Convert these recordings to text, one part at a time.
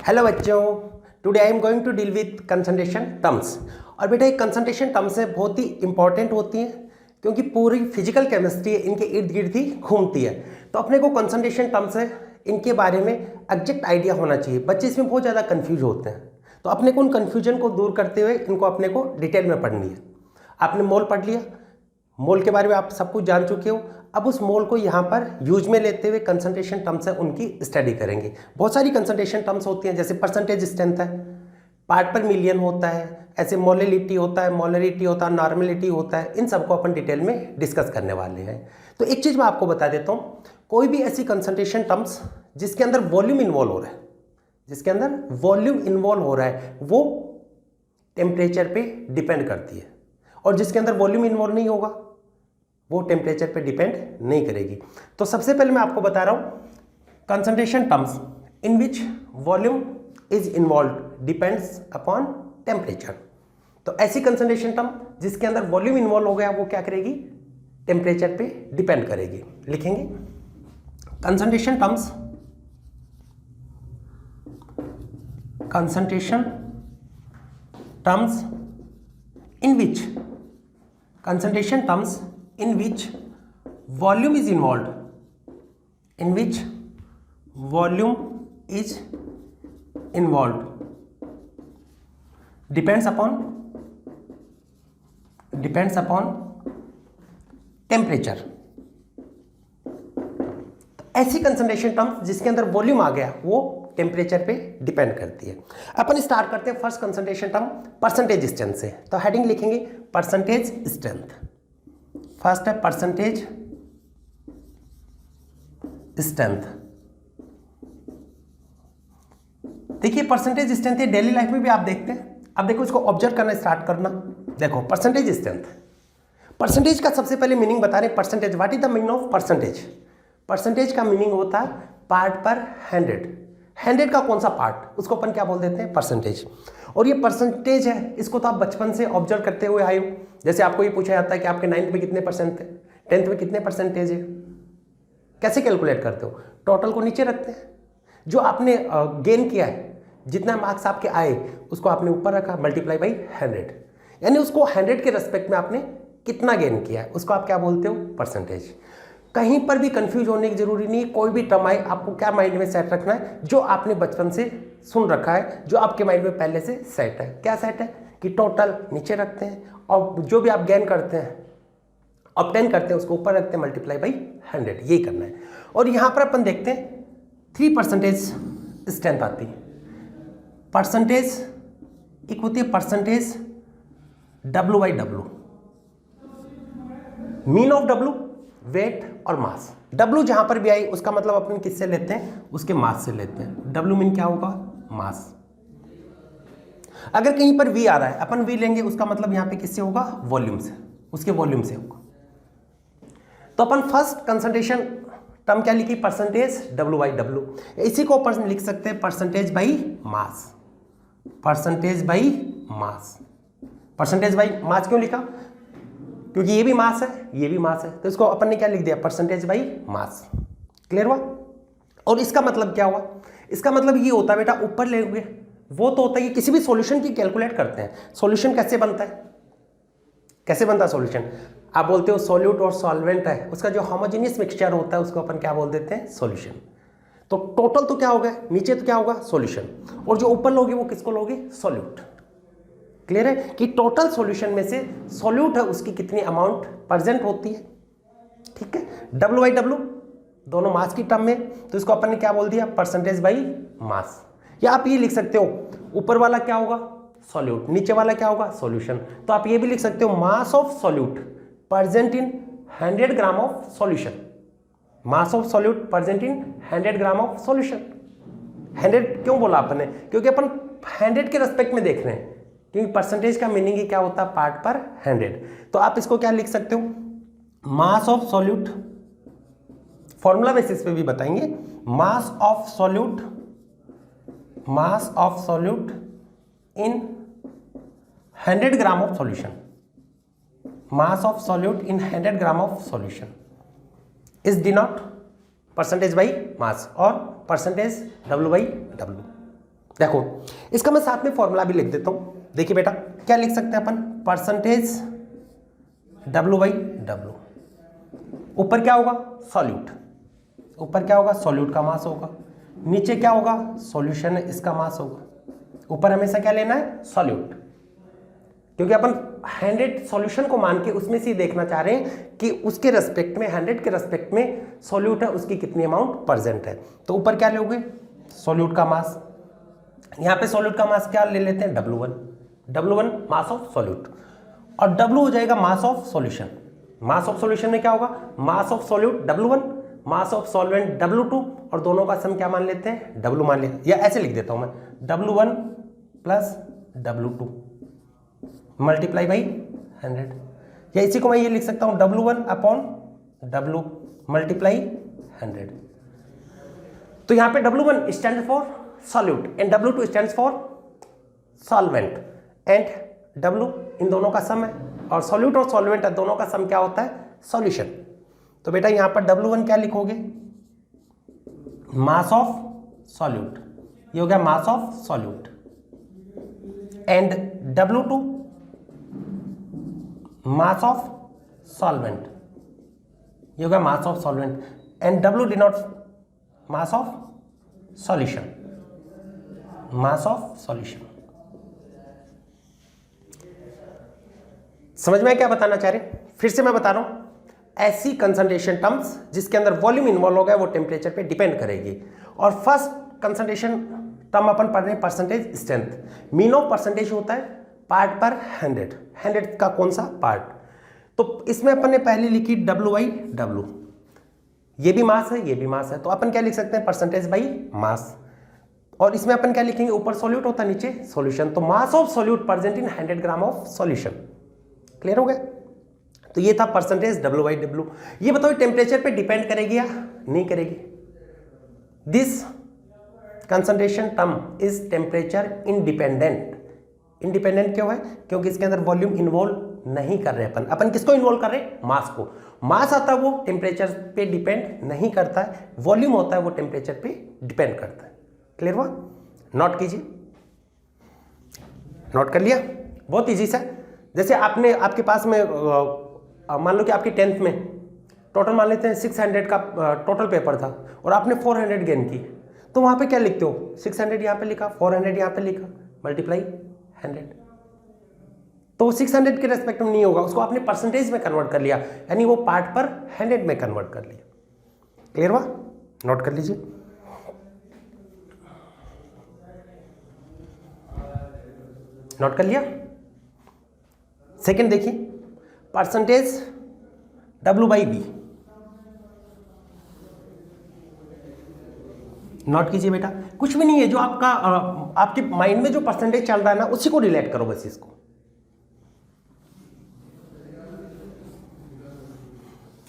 Hello बच्चों, today I am going to deal with concentration terms. और बेटा ये कंसंट्रेशन टर्म्स है बहुत ही इंपॉर्टेंट होती हैं क्योंकि पूरी फिजिकल केमिस्ट्री इनके इर्द गिर्द ही घूमती है। तो अपने को कंसंट्रेशन टर्म्स है इनके बारे में एग्जैक्ट आइडिया होना चाहिए। बच्चे इसमें बहुत ज़्यादा कन्फ्यूज होते हैं, तो अपने को उन कन्फ्यूजन को दूर करते हुए इनको अपने को डिटेल में पढ़नी है। आपने मोल पढ़ लिया, मोल के बारे में आप सब कुछ जान चुके हो। अब उस मोल को यहाँ पर यूज में लेते हुए कंसंट्रेशन टर्म्स है उनकी स्टडी करेंगे। बहुत सारी कंसंट्रेशन टर्म्स होती हैं, जैसे परसेंटेज स्ट्रेंथ है, पार्ट पर मिलियन होता है, ऐसे मोलिलिटी होता है, मोलरिटी होता है, नॉर्मलिटी होता है। इन सबको अपन डिटेल में डिस्कस करने वाले हैं। तो एक चीज़ मैं आपको बता देता हूँ, कोई भी ऐसी कंसंट्रेशन टर्म्स जिसके अंदर वॉल्यूम इन्वॉल्व हो रहा है, जिसके अंदर वॉल्यूम इन्वॉल्व हो रहा है वो टेम्परेचर पे डिपेंड करती है, और जिसके अंदर वॉल्यूम इन्वॉल्व नहीं होगा वो टेम्परेचर पे डिपेंड नहीं करेगी। तो सबसे पहले मैं आपको बता रहा हूँ concentration terms in which volume is involve depends upon temperature. तो ऐसी कंसंट्रेशन टर्म जिसके अंदर वॉल्यूम इन्वॉल्व हो गया वो क्या करेगी, टेम्परेचर पे डिपेंड करेगी। लिखेंगे concentration terms, concentration terms in which concentration terms in which volume is involved, in which volume is involved depends upon temperature। ऐसी कंसंट्रेशन टर्म्स जिसके अंदर वॉल्यूम आ गया वो टेम्परेचर पे डिपेंड करती है। अपन स्टार्ट करते हैं first concentration term percentage strength से। तो हेडिंग लिखेंगे परसेंटेज स्ट्रेंथ। फर्स्ट है परसेंटेज स्ट्रेंथ। देखिए परसेंटेज स्ट्रेंथ है, डेली लाइफ में भी आप देखते हैं। अब देखो इसको ऑब्जर्व करना स्टार्ट करना। देखो परसेंटेज स्ट्रेंथ, परसेंटेज का सबसे पहले मीनिंग बता रहे हैं। Percentage, what is the meaning of percentage? Percentage का मीनिंग होता है पार्ट पर 100 का कौन सा पार्ट, उसको अपन क्या बोल देते हैं, परसेंटेज। और ये परसेंटेज है, इसको तो आप बचपन से ऑब्जर्व करते हुए आए हो। जैसे आपको ये पूछा जाता है कि आपके 9th में कितने परसेंट थे, 10th में कितने परसेंटेज है, कैसे कैलकुलेट करते हो? टोटल को नीचे रखते हैं, जो आपने गेन किया है, जितना मार्क्स आपके आए उसको आपने ऊपर रखा, मल्टीप्लाई बाई 100, यानी उसको 100 के रेस्पेक्ट में आपने कितना गेन किया है उसको आप क्या बोलते हो, परसेंटेज। कहीं पर भी कंफ्यूज होने की जरूरी नहीं। कोई भी टर्म आए आपको क्या माइंड में सेट रखना है, जो आपने बचपन से सुन रखा है, जो आपके माइंड में पहले से सेट है। क्या सेट है कि टोटल नीचे रखते हैं और जो भी आप गेन करते हैं, ऑब्टेन करते हैं, उसको ऊपर रखते हैं, मल्टीप्लाई बाई 100, यही करना है। और यहाँ पर अपन देखते हैं 3% स्ट्रेंथ आती है। परसेंटेज एक होती है percentage W/W, mean of W, weight और मास। W जहां पर भी आई उसका मतलब अपन किससे लेते हैं, उसके मास से लेते हैं। W मीन क्या होगा, मास। अगर कहीं पर V आ रहा है अपन V लेंगे, उसका मतलब यहां पे किससे होगा, वॉल्यूम से, उसके वॉल्यूम से होगा। तो अपन फर्स्ट कंसंट्रेशन टर्म क्या लिखी, परसेंटेज W/W। इसी को अपन लिख सकते हैं percentage by mass. Percentage by mass, percentage by mass क्यों लिखा, क्योंकि ये भी मास है, ये भी मास है, तो इसको अपन ने क्या लिख दिया, परसेंटेज बाई मास। क्लियर हुआ? और इसका मतलब क्या हुआ, इसका मतलब ये होता है बेटा, ऊपर ले हुए वो तो होता है कि किसी भी सॉल्यूशन की कैलकुलेट करते हैं। सॉल्यूशन कैसे बनता है, कैसे बनता है सॉल्यूशन? आप बोलते हो सॉल्यूट और सॉल्वेंट है, उसका जो होमोजेनियस मिक्सचर होता है उसको अपन क्या बोल देते हैं, सॉल्यूशन। तो टोटल तो क्या होगा, नीचे तो क्या होगा, सॉल्यूशन, और जो ऊपर लोगे वो किसको लोगे, सॉल्यूट। क्लियर है कि टोटल सॉल्यूशन में से सॉल्यूट है उसकी कितनी अमाउंट प्रेजेंट होती है। ठीक है, W/W दोनों मास की टर्म में, तो इसको अपन ने क्या बोल दिया, परसेंटेज बाई मास। या आप ये लिख सकते हो, ऊपर वाला क्या होगा, सॉल्यूट, नीचे वाला क्या होगा, सॉल्यूशन। तो आप ये भी लिख सकते हो, मास of solute present in 100 gram of solution. Mass of solute present in 100 gram of solution. 100 क्यों बोला आपने, क्योंकि अपन 100 के रेस्पेक्ट में देख रहे हैं, क्योंकि परसेंटेज का मीनिंग ही क्या होता है, पार्ट पर 100। तो आप इसको क्या लिख सकते हो, मास ऑफ सॉल्यूट, फॉर्मूला बेसिस पे भी बताएंगे, मास of solute, mass of solute in 100 gram of solution, mass of solute in 100 gram of solution is denote percentage by mass or percentage W by W. देखो इसका मैं साथ में फॉर्मूला भी लिख देता हूं। देखिए बेटा क्या लिख सकते हैं अपन, परसेंटेज W/W, ऊपर क्या होगा सॉल्यूट, ऊपर क्या होगा सॉल्यूट का मास होगा, नीचे क्या होगा सॉल्यूशन है इसका मास होगा, ऊपर हमेशा क्या लेना है सॉल्यूट, क्योंकि अपन 100 सॉल्यूशन को मान के उसमें से देखना चाह रहे हैं कि उसके रेस्पेक्ट में 100 के रेस्पेक्ट में सॉल्यूट है उसकी कितनी अमाउंट प्रेजेंट है। तो ऊपर क्या लोगे सॉल्यूट का मास, यहाँ पे सॉल्यूट का मास क्या ले लेते हैं W1 मास ऑफ सॉल्यूट, और W हो जाएगा mass of solution. Mass of solution में क्या होगा मास of solute W1, mass of solvent W2, और दोनों का सम क्या मान लेते हैं W मान लेते हैं, या ऐसे लिख देता हूं मैं W1 plus W2 multiply by 100, या इसी को मैं ये लिख सकता हूं W1 अपॉन W मल्टीप्लाई 100। तो यहां पे W1 stand for solute and W2 stand for solvent, and W इन दोनों का सम है, और सॉल्यूट और सॉल्वेंट दोनों का सम क्या होता है सॉल्यूशन। तो बेटा यहां पर W1 क्या लिखोगे मास ऑफ सॉल्यूट, ये हो गया मास of solute, and W2 mass of solvent, ये हो गया mass of solvent, and W denote mass of solution, mass of solution. समझ में क्या बताना चाह रहे, फिर से मैं बता रहा हूं, ऐसी कंसंट्रेशन टर्म्स जिसके अंदर वॉल्यूम इन्वॉल्व होगा वो टेम्परेचर पे डिपेंड करेगी। और फर्स्ट कंसंट्रेशन टर्म अपन पढ़ रहे हैं percentage strength, mean of percentage होता है पार्ट पर 100 का कौन सा पार्ट। तो इसमें अपन ने पहले लिखी W/W, ये भी मास है ये भी मास है, तो अपन क्या लिख सकते हैं परसेंटेज बाई मास, और इसमें अपन क्या लिखेंगे ऊपर सॉल्यूट होता है नीचे सॉल्यूशन, तो मास of solute present in 100 gram of solution. Clear हो गया, तो ये था परसेंटेज W/W। ये बताओ टेम्परेचर पे डिपेंड करेगी या नहीं करेगी, this concentration term is temperature independent. Independent क्यों है, क्योंकि इसके अंदर वॉल्यूम इन्वॉल्व नहीं कर रहे अपन किसको इन्वॉल्व कर रहे हैं मास को, मास आता है वो टेम्परेचर पे डिपेंड नहीं करता है, वॉल्यूम होता है वो टेम्परेचर पे डिपेंड करता है। क्लियर हुआ, नोट कीजिए, नोट कर लिया, बहुत इजी सा। जैसे आपने आपके पास में मान लो कि आपकी 10th में टोटल मान लेते हैं 600 का टोटल पेपर था और आपने 400 गेन की, तो वहां पे क्या लिखते हो 600 यहाँ पे लिखा 400 यहाँ पे लिखा मल्टीप्लाई 100, तो 600 के रेस्पेक्ट में नहीं होगा, उसको आपने परसेंटेज में कन्वर्ट कर लिया, यानी वो पार्ट पर 100 में कन्वर्ट कर लिया। क्लियर हुआ, नोट कर लीजिए। नोट कर लिया। सेकंड देखिए परसेंटेज W/V, नोट कीजिए बेटा, कुछ भी नहीं है, जो आपका आपके माइंड में जो परसेंटेज चल रहा है ना उसी को रिलेट करो बस इसको।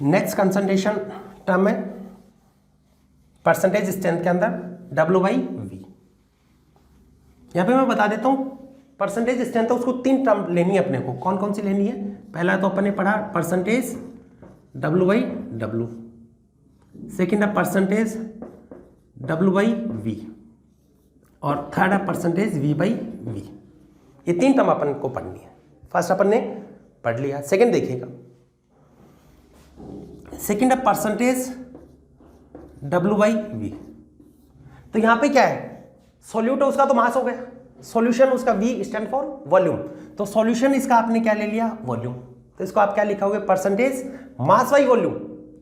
नेक्स्ट कंसंट्रेशन टर्म है परसेंटेज स्ट्रेंथ के अंदर W/V। यहां पे मैं बता देता हूं परसेंटेज स्ट्रेंथ है उसको 3 टर्म लेनी है अपने को, कौन कौन सी लेनी है, पहला तो अपन ने पढ़ा परसेंटेज W/W, सेकेंड है परसेंटेज W/V, और थर्ड है परसेंटेज V/V। ये 3 टर्म अपन को पढ़नी है। फर्स्ट अपन ने पढ़ लिया, सेकेंड देखिएगा, सेकेंड है परसेंटेज W/V। तो यहां पे क्या है सॉल्यूट है उसका तो मास हो गया, सॉल्यूशन उसका V स्टैंड फॉर वॉल्यूम, तो सॉल्यूशन इसका आपने क्या ले लिया वॉल्यूम, तो इसको आप क्या लिखोगे परसेंटेज मास बाई वॉल्यूम।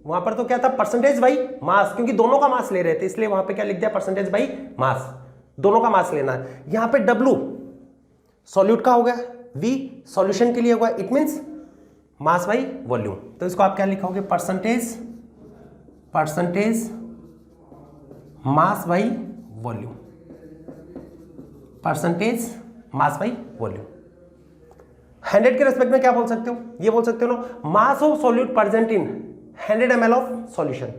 वहां पर तो क्या था परसेंटेज बाई मास, क्योंकि दोनों का मास ले रहे थे इसलिए वहां पे क्या लिख दिया परसेंटेज बाई मास, दोनों का मास लेना है। यहां पे W सॉल्यूट का हो गया, V सॉल्यूशन के लिए होगा, it means mass by volume, तो इसको आप क्या लिखोगे percentage mass by volume, percentage mass by volume. 100 के रेस्पेक्ट में क्या बोल सकते हो, ये बोल सकते हो ना मास of solute present in 100 ml of solution,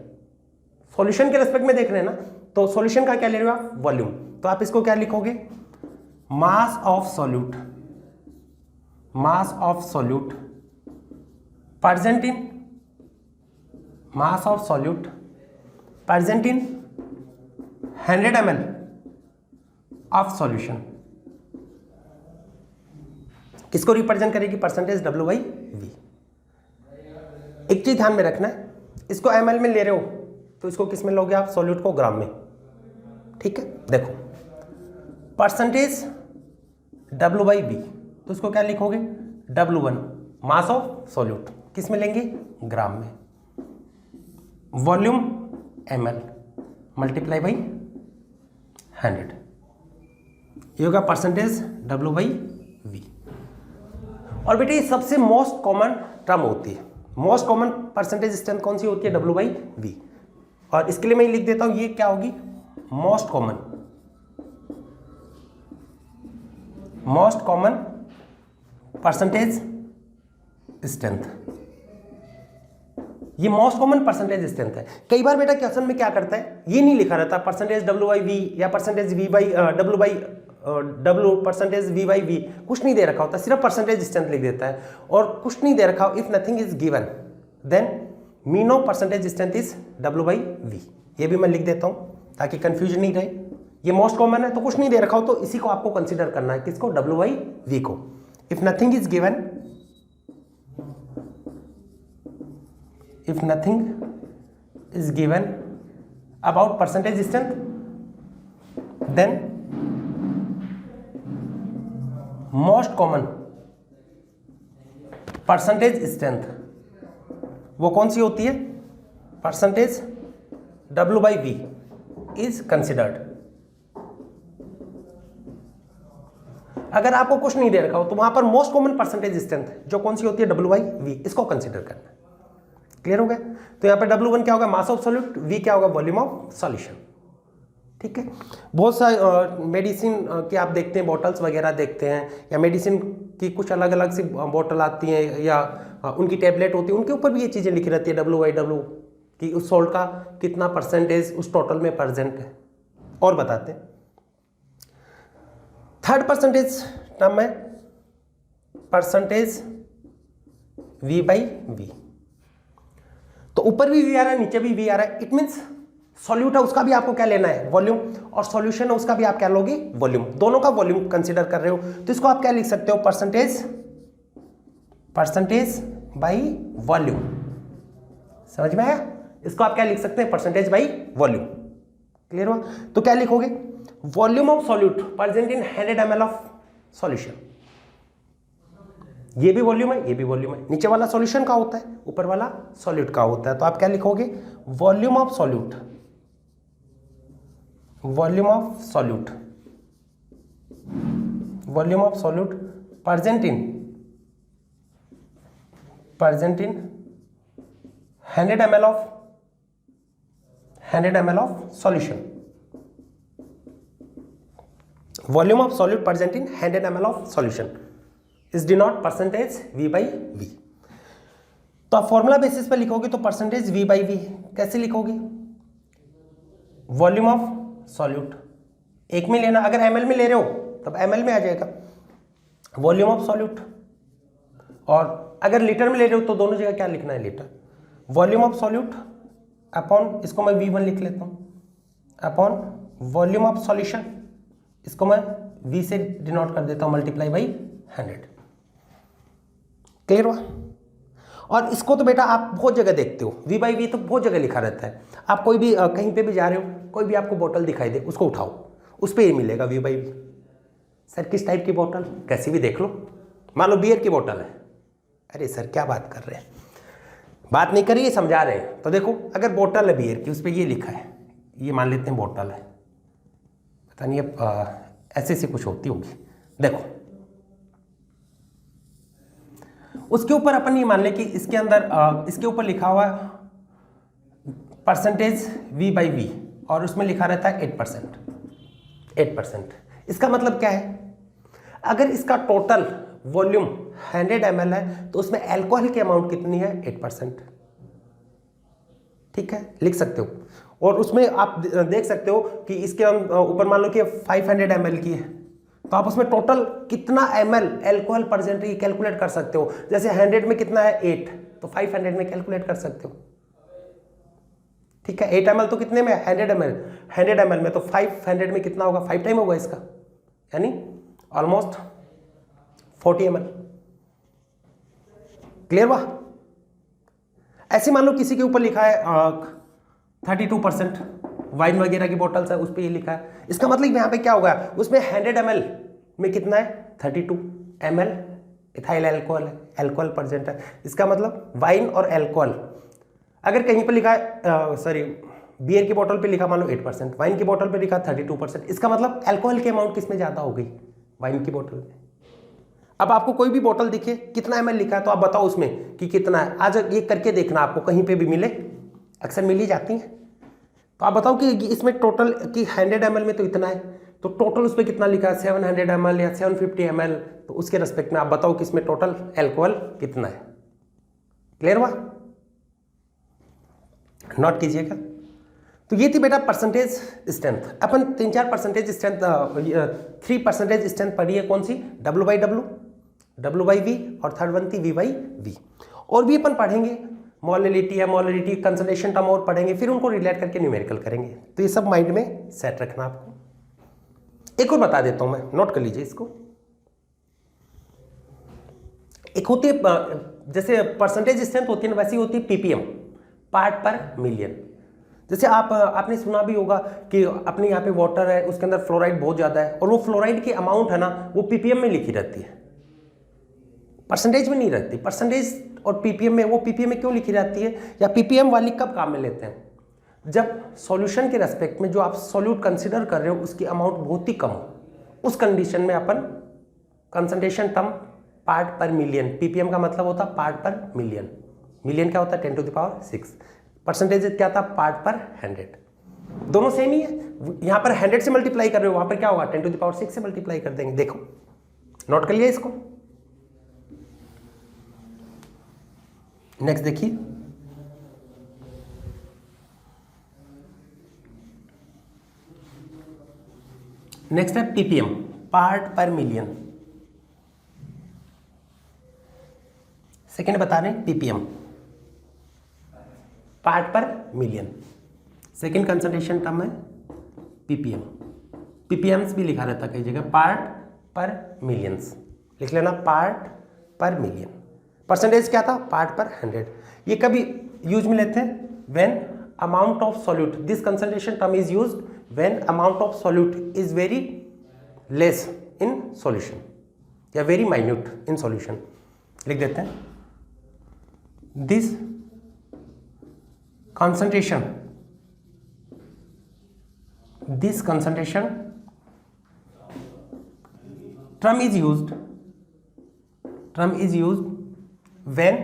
solution के रेस्पेक्ट में देख रहे हैं ना, तो सॉल्यूशन का क्या ले रहे हो आप वॉल्यूम, तो आप इसको क्या लिखोगे mass of solute present in mass of solute present in 100 ml of solution किसको रिप्रेजेंट करेगी? Percentage W/V। एक चीज ध्यान में रखना है, इसको ml में ले रहे हो तो इसको किस में लोगे आप? सॉल्यूट को ग्राम में। ठीक है, देखो परसेंटेज W/V तो इसको क्या लिखोगे? W1 मास ऑफ सॉल्यूट किस में लेंगे? ग्राम में। वॉल्यूम ml मल्टीप्लाई बाई 100, ये होगा परसेंटेज W/V। और बेटे ये सबसे मोस्ट कॉमन टर्म होती है। मोस्ट कॉमन परसेंटेज स्ट्रेंथ कौन सी होती है? W/V। और इसके लिए मैं लिख देता हूं, ये क्या होगी? Most common percentage strength. ये मोस्ट कॉमन परसेंटेज स्ट्रेंथ है। कई बार बेटा क्वेश्चन में क्या करता है, ये नहीं लिखा रहता परसेंटेज W/V या परसेंटेज W परसेंटेज V/V, कुछ नहीं दे रखा होता, सिर्फ परसेंटेज स्ट्रेंथ लिख देता है। और कुछ नहीं दे रखा हो, if nothing is given then mean of percentage strength is W/V। ये भी मैं लिख देता हूं ताकि कंफ्यूजन नहीं रहे। ये मोस्ट कॉमन है तो कुछ नहीं दे रखा हो तो इसी को आपको कंसीडर करना है, किसको? W/V को। If nothing is given about percentage strength then most common percentage strength वो कौन सी होती है? Percentage W/V is considered. अगर आपको कुछ नहीं दे रखा हो तो वहां पर मोस्ट कॉमन परसेंटेज स्ट्रेंथ जो कौन सी होती है? W/V, इसको कंसिडर करना है। क्लियर हो गया? तो यहां पर W1 क्या होगा? मास ऑफ सॉल्यूट। V क्या होगा? Volume of solution. ठीक है, बहुत सारे मेडिसिन के आप देखते हैं, बॉटल्स वगैरह देखते हैं, या मेडिसिन की कुछ अलग अलग सी बॉटल आती हैं या उनकी टैबलेट होती है, उनके ऊपर भी ये चीज़ें लिखी रहती है W/W कि उस सॉल्ट का कितना परसेंटेज उस टोटल में प्रेजेंट है, और बताते हैं। थर्ड परसेंटेज टर्म है परसेंटेज V/V। तो ऊपर भी V आ रहा है, नीचे भी V आ रहा है, इट मीन्स सॉल्यूट है उसका भी आपको क्या लेना है? वॉल्यूम। और सॉल्यूशन है उसका भी आप क्या लोगे? वॉल्यूम। दोनों का वॉल्यूम कंसीडर कर रहे हो तो इसको आप क्या लिख सकते हो? Percentage by volume. समझ में आया? इसको आप क्या लिख सकते हैं? Percentage by volume. क्लियर हुआ? तो क्या लिखोगे? Volume of solute present in 100 ml of solution. ये भी वॉल्यूम है, ये भी वॉल्यूम है। नीचे वाला सॉल्यूशन का होता है, ऊपर वाला सॉल्यूट का होता है। तो आप क्या लिखोगे? Volume of solute present in 100 ml of solution. Volume of solute present in 100 ml of solution is denote percentage V/V। तो आप फॉर्मूला बेसिस पे लिखोगे तो परसेंटेज V/V कैसे लिखोगे? वॉल्यूम ऑफ सॉल्यूट एक में लेना, अगर ml में ले रहे हो तब ml में आ जाएगा वॉल्यूम ऑफ सॉल्यूट, और अगर लीटर में ले रहे हो तो दोनों जगह क्या लिखना है? Litre. Volume of solute upon, इसको मैं V1 लिख लेता हूं, अपॉन वॉल्यूम ऑफ सॉल्यूशन, इसको मैं V से डिनोट कर देता हूं, मल्टीप्लाई बाई 100। क्लियर हुआ? और इसको तो बेटा आप बहुत जगह देखते हो, V/V तो बहुत जगह लिखा रहता है। आप कोई भी कहीं पे भी जा रहे हो, कोई भी आपको बोतल दिखाई दे, उसको उठाओ, उस पर ये मिलेगा V/V। सर किस टाइप की बोतल? कैसी भी देख लो, मान लो बियर की बोतल है। अरे सर क्या बात कर रहे हैं, बात नहीं करिए, समझा रहे हैं। तो देखो अगर बोतल है बियर की, उस पर ये लिखा है, ये मान लेते हैं बोतल है, पता नहीं अब ऐसे से कुछ होती होगी। देखो उसके ऊपर अपन ये मान लें कि इसके अंदर इसके ऊपर लिखा हुआ परसेंटेज V/V और उसमें लिखा रहता है 8%। इसका मतलब क्या है? अगर इसका टोटल वॉल्यूम 100 ml है तो उसमें अल्कोहल की अमाउंट कितनी है? 8%। ठीक है, लिख सकते हो। और उसमें आप देख सकते हो कि इसके ऊपर मान लो कि 500 ml की है, तो आप उसमें टोटल कितना ml अल्कोहल प्रेजेंट है कैलकुलेट कर सकते हो। जैसे 100 में कितना है? 8, तो 500 में कैलकुलेट कर सकते हो। ठीक है, 8 ml तो कितने में? 100 ml में, तो 500 में कितना होगा? 5 टाइम होगा इसका। यानी ऑलमोस्ट 40 ml। क्लियर हुआ? ऐसे मान लो किसी के ऊपर लिखा है 32%, वाइन वगैरह की बोतल्स है उस पर ये लिखा है, इसका मतलब यहाँ पे क्या होगा, उसमें 100 ml में कितना है 32 ml इथाइल अल्कोहल है, अल्कोहल परसेंट है। इसका मतलब वाइन और अल्कोहल, अगर कहीं पर लिखा है सॉरी बियर की बोतल पे लिखा मान लो 8%, वाइन की बोतल पे लिखा 32%, इसका मतलब अल्कोहल की अमाउंट किस में ज़्यादा हो गई, वाइन की बोतल में। अब आपको कोई भी बोतल दिखे कितना ml लिखा है तो आप बताओ उसमें कि कितना है। आज ये करके देखना, आपको कहीं पे भी मिले, अक्सर मिल ही जाती हैं, तो आप बताओ कि इसमें टोटल कि 100 ml में तो इतना है, तो टोटल उस पर कितना लिखा है 700 ml या 750 ml, तो उसके रेस्पेक्ट में आप बताओ कि इसमें टोटल अल्कोहल कितना है। क्लियर हुआ? नोट कीजिएगा। तो ये थी बेटा परसेंटेज स्ट्रेंथ। अपन 3-4 परसेंटेज स्ट्रेंथ 3% स्ट्रेंथ पढ़ी है, कौन सी, W/W, W/V और थर्ड वन थी V/V। और भी अपन पढ़ेंगे, मोलैलिटी है, मोलैलिटी कंसंट्रेशन टर्म और पढ़ेंगे, फिर उनको रिलेट करके न्यूमेरिकल करेंगे। तो ये सब माइंड में सेट रखना आपको। एक और बता देता हूं मैं, नोट कर लीजिए इसको। एक होती है जैसे परसेंटेज स्ट्रेंथ होती है ना, वैसी होती है PPM, पार्ट पर मिलियन। जैसे आपने सुना भी होगा कि अपने यहाँ पे वाटर है, उसके अंदर फ्लोराइड बहुत ज़्यादा है, और वो फ्लोराइड की अमाउंट है ना वो PPM में लिखी रहती है, परसेंटेज में नहीं रहती। परसेंटेज और PPM में, वो PPM में क्यों लिखी रहती है, या PPM वाली कब काम में लेते हैं, जब सॉल्यूशन के रेस्पेक्ट में जो आप सॉल्यूट कंसिडर कर रहे हो उसकी अमाउंट बहुत ही कम हो, उस कंडीशन में अपन कंसंट्रेशन टर्म पार्ट पर मिलियन, PPM का मतलब होता है पार्ट पर मिलियन, मिलियन क्या होता है 10⁶, परसेंटेज क्या था पार्ट पर 100, दोनों सेम ही है। यहां पर 100 से मल्टीप्लाई कर रहे हो, वहां पर क्या होगा 10⁶ से मल्टीप्लाई कर देंगे। देखो नोट कर लिया इसको। नेक्स्ट देखिए, नेक्स्ट है PPM, पार्ट पर मिलियन। सेकेंड बता रहे हैं PPM, पार्ट पर मिलियन। सेकेंड कंसंट्रेशन टर्म है PPM, PPMs भी लिखा रहता कई जगह, पार्ट पर मिलियंस लिख लेना, पार्ट पर मिलियन। परसेंटेज क्या था पार्ट पर 100। ये कभी यूज में लेते हैं when amount of solute, this concentration term is used when amount of solute is very less in solution या वेरी माइन्यूट इन सॉल्यूशन। लिख देते हैं this concentration, this concentration term is used when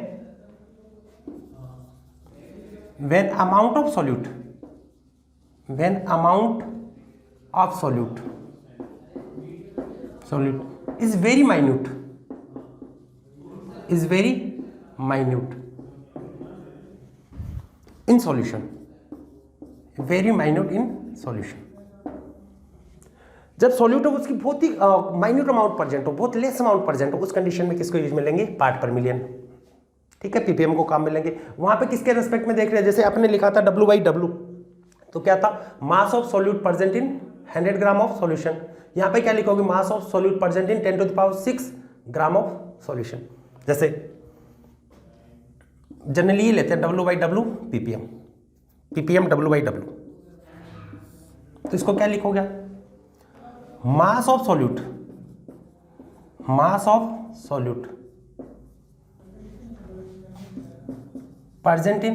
amount of solute is very minute, in solution, very minute in solution। जब solute हो उसकी बहुत ही minute amount present हो, बहुत लेस अमाउंट प्रेजेंट हो, उस कंडीशन में किसको यूज में लेंगे पार्ट पर मिलियन। ठीक है, PPM को काम में लेंगे। वहां पे किसके रेस्पेक्ट में देख रहे हैं, जैसे आपने लिखा था W/W, तो क्या था मास of solute present in 100 gram of solution. यहाँ पे क्या लिखोगे mass of solute present in 10⁶ gram of solution. जैसे जनरली ये लेते हैं W/W PPM W/W, तो इसको क्या लिखोगे mass of solute present in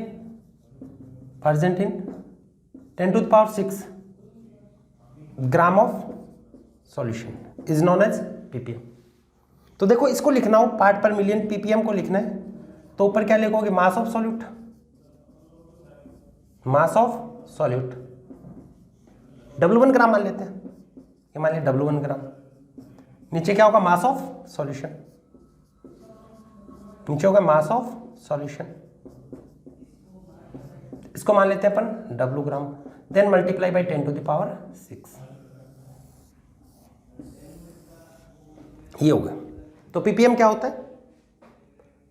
10⁶ gram of solution is known as PPM। तो देखो इसको लिखना हो पार्ट पर मिलियन, PPM को लिखना है तो ऊपर क्या लिखोगे मास ऑफ सॉल्यूट W1 ग्राम मान लेते हैं, ये मान लिया W1 ग्राम। नीचे क्या होगा मास ऑफ सॉल्यूशन, नीचे होगा मास ऑफ सॉल्यूशन, इसको मान लेते हैं अपन W gram, then multiply by 10⁶। ये होगा। तो PPM क्या होता है,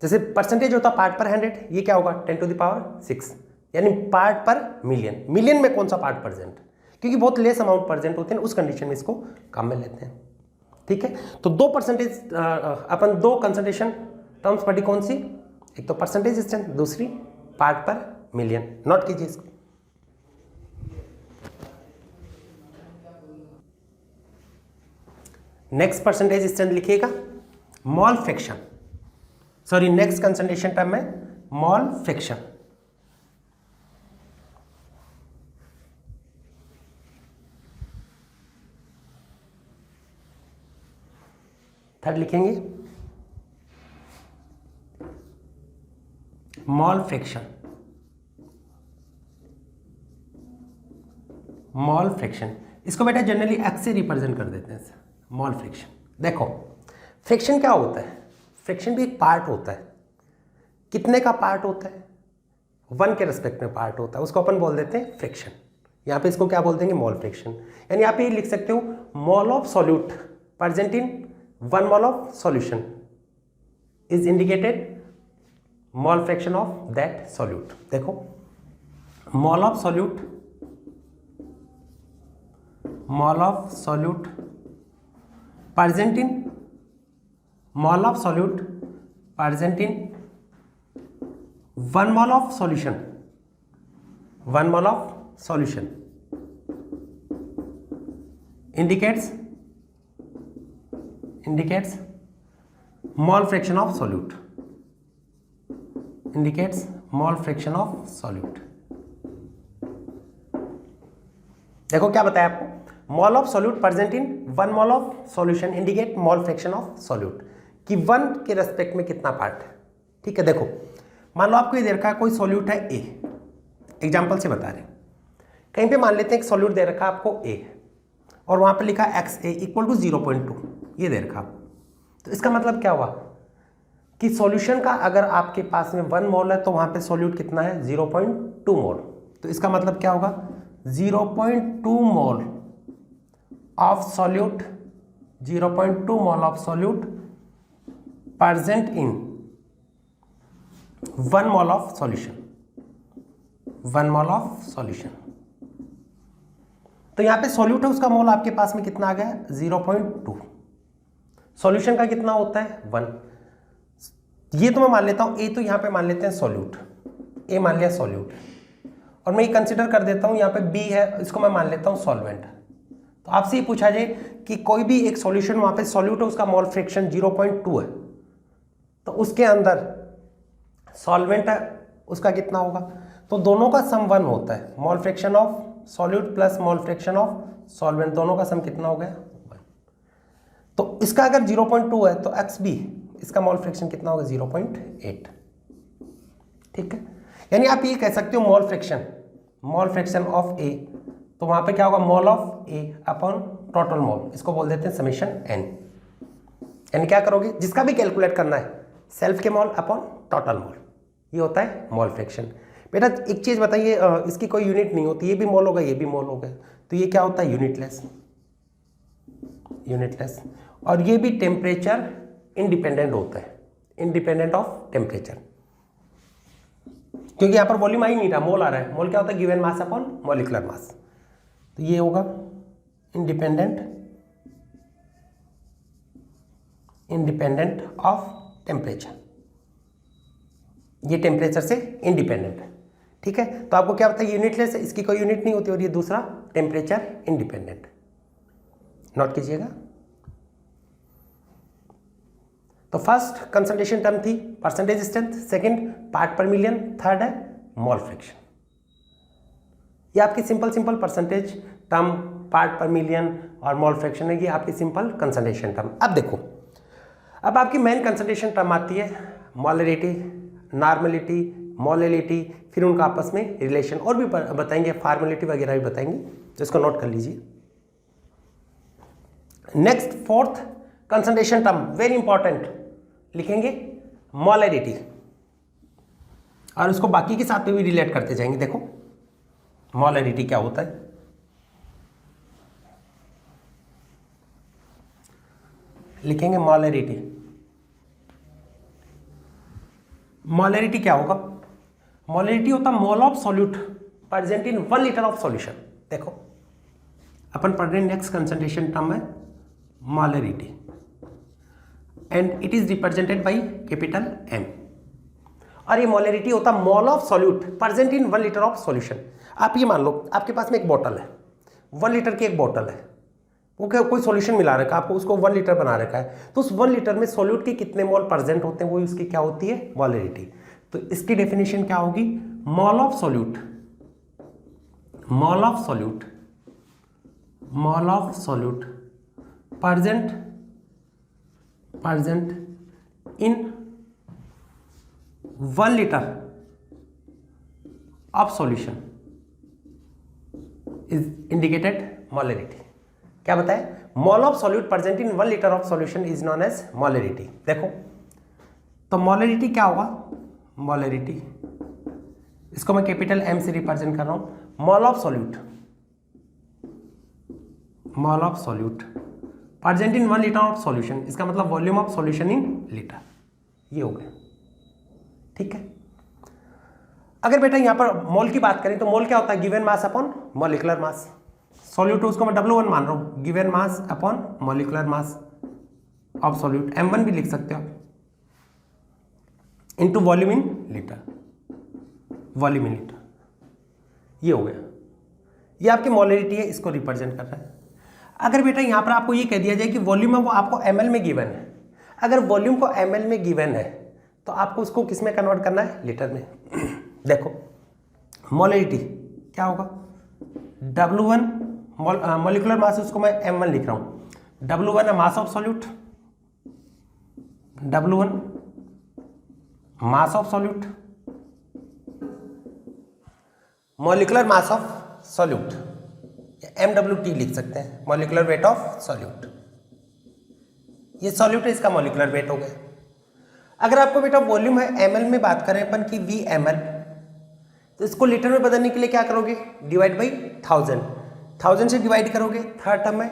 जैसे परसेंटेज होता है पार्ट पर 100, ये क्या होगा 10⁶, यानी पार्ट पर मिलियन। मिलियन में कौन सा पार्ट प्रेजेंट, क्योंकि बहुत लेस अमाउंट प्रेजेंट होते हैं, उस कंडीशन में इसको काम में लेते हैं। ठीक है, तो दो परसेंटेज अपन दो कंसंट्रेशन टर्म्स पढ़ी, कौन सी, एक तो परसेंटेज स्ट्रेंथ, दूसरी पार्ट पर मिलियन। नोट कीजिए इसको। नेक्स्ट परसेंटेज स्ट्रेंथ लिखिएगा mole fraction, sorry next concentration term है मोल फ्रैक्शन। थर्ड लिखेंगे मोल फ्रैक्शन, मोल फ्रैक्शन। इसको बेटा जनरली एक्स से रिप्रेजेंट कर देते हैं मोल फ्रैक्शन। देखो फ्रैक्शन क्या होता है, फ्रैक्शन भी एक पार्ट होता है। कितने का पार्ट होता है, 1 के रेस्पेक्ट में पार्ट होता है, उसको अपन बोल देते हैं फ्रैक्शन। यहाँ पे इसको क्या बोल देंगे, मोल फ्रैक्शन। यानी यहाँ पे लिख सकते हो mole of solute present in 1 mole of solution is indicated mole fraction of that solute. देखो mole of solute, mole of solute present in mole of solute present in 1 mole of solution, 1 mole of solution indicates mole fraction of solute, indicates mole fraction of solute। देखो क्या बताया आपको, मोल of solute present in 1 mole of solution indicate mole fraction of solute, कि 1 के respect में कितना part है। ठीक है, देखो मान लो आपको ये दे रखा है कोई सॉल्यूट है ए, एग्जांपल से बता रहे हैं, कहीं पे मान लेते हैं एक सॉल्यूट दे रखा है आपको ए और वहां पे लिखा एक्स ए इक्वल टू 0.2, ये दे रखा। तो इसका मतलब क्या हुआ कि सॉल्यूशन का अगर आपके पास में 1 मोल है तो वहां पे सॉल्यूट कितना है 0.2 मोल। तो इसका मतलब क्या होगा 0.2 मोल of solute, 0.2 mole of solute present in 1 mole of solution, 1 mole of solution। तो यहां पे सॉल्यूट है उसका मोल आपके पास में कितना आ गया 0.2, सॉल्यूशन का कितना होता है 1। ये तो मैं मान लेता हूं ए, तो यहां पे मान लेते हैं सॉल्यूट, ए मान लिया सॉल्यूट, और मैं ये कंसिडर कर देता हूं यहां पे बी है, इसको मैं मान लेता हूं सॉल्वेंट। तो आपसे ये पूछा जाए कि कोई भी एक सॉल्यूशन वहां पे सॉल्यूट है उसका मोल फ्रैक्शन 0.2 है, तो उसके अंदर सॉल्वेंट है उसका कितना होगा, तो दोनों का सम 1 होता है। मोल fraction of solute plus mole fraction of solvent, दोनों का सम कितना हो गया 1। तो इसका अगर 0.2 है तो एक्स बी इसका मोल फ्रैक्शन कितना होगा 0.8। ठीक है, यानी आप ये कह सकते हो मोल फ्रैक्शन ऑफ ए, तो वहां पे क्या होगा mole of A upon total mole, इसको बोल देते हैं समेशन एन। यानी क्या करोगे, जिसका भी कैलकुलेट करना है सेल्फ के मोल अपॉन टोटल मोल, ये होता है मोल फ्रैक्शन। बेटा एक चीज बताइए, इसकी कोई यूनिट नहीं होती, ये भी मोल होगा ये भी मोल होगा, तो ये क्या होता है यूनिटलेस। और ये भी टेम्परेचर इंडिपेंडेंट होता है, इंडिपेंडेंट ऑफ टेम्परेचर, क्योंकि यहां पर वॉल्यूम आ ही नहीं रहा, मोल आ रहा है। मोल क्या होता है गिवन मास अपॉन मॉलिक्यूलर मास, तो ये होगा इंडिपेंडेंट ऑफ टेम्परेचर, ये टेम्परेचर से इंडिपेंडेंट है। ठीक है, तो आपको क्या पता है यूनिटलेस है, इसकी कोई यूनिट नहीं होती, और ये दूसरा टेम्परेचर इंडिपेंडेंट। नोट कीजिएगा। तो फर्स्ट कंसंट्रेशन टर्म थी परसेंटेज स्ट्रेंथ, सेकंड पार्ट पर मिलियन, थर्ड है मोल फ्रैक्शन। ये आपकी सिंपल परसेंटेज टर्म, पार्ट पर मिलियन और मोल फ्रैक्शन है, ये आपकी सिंपल कंसंट्रेशन टर्म। अब देखो, अब आपकी मेन कंसंट्रेशन टर्म आती है मोलरिटी, नॉर्मलिटी, मोलैलिटी, फिर उनका आपस में रिलेशन, और भी बताएंगे, फार्मेलिटी वगैरह भी बताएंगे, तो इसको नोट कर लीजिए। Next fourth concentration term very important, लिखेंगे मोलैरिटी, और उसको बाकी के साथ में भी रिलेट करते जाएंगे। देखो मोलैरिटी क्या होता है, लिखेंगे मोलैरिटी। मोलैरिटी क्या होगा, मोलैरिटी होता मोल of solute present in 1 litre of solution. देखो अपन पढ़ रहे हैं नेक्स्ट कंसंट्रेशन टर्म है molarity and it is represented by capital M। और ये मोलरिटी होता मोल of solute present in 1 litre of solution. आप ये मान लो आपके पास में एक बॉटल है, 1 लीटर की एक बॉटल है, वो क्या कोई सॉल्यूशन मिला रखा है आपको, उसको 1 लीटर बना रखा है, तो उस 1 लीटर में सॉल्यूट के कितने मोल प्रेजेंट होते हैं वो उसकी क्या होती है, मोलरिटी। तो इसकी डेफिनेशन क्या होगी, mole of solute, mole of solute, mole of solute present in 1 litre of solution is indicated molarity. क्या बताए, mole of solute present in 1 litre of solution is known as molarity. देखो तो molarity क्या होगा, molarity इसको मैं capital M से represent कर रहा हूं, मोल of solute, mole of solute present in 1 litre of solution, इसका मतलब volume of solution in litre, ये हो गया। ठीक है, अगर बेटा यहां पर मोल की बात करें तो मोल क्या होता है, गिवन मास अपॉन मॉलिक्यूलर मास। सॉल्यूट उसको मैं W1 मान रहा हूं, given mass upon molecular mass of solute, M1 भी लिख सकते हो आप, into volume in litre, volume in litre, ये हो गया। ये आपकी मोलरिटी है, इसको रिप्रेजेंट कर रहा है। अगर बेटा यहां पर आपको ये कह दिया जाए कि वॉल्यूम है वो आपको ml में गिवन है, अगर वॉल्यूम को ml में गिवन है तो आपको उसको किस में कन्वर्ट करना है, लीटर में। देखो मोलरिटी क्या होगा, W1 मॉलिक्यूलर मास, उसको मैं M1 लिख रहा हूं, W1 है मास of solute, W1 mass of solute, molecular mass of solute, MWT लिख सकते हैं, मॉलिक्यूलर वेट ऑफ सॉल्यूट। ये सॉल्यूट है, इसका मॉलिक्यूलर वेट हो गया। अगर आपको बेटा वॉल्यूम है ml में बात करें अपन की VML, तो इसको लीटर में बदलने के लिए क्या करोगे, डिवाइड बाई 1000 से डिवाइड करोगे, थर्ड टर्म में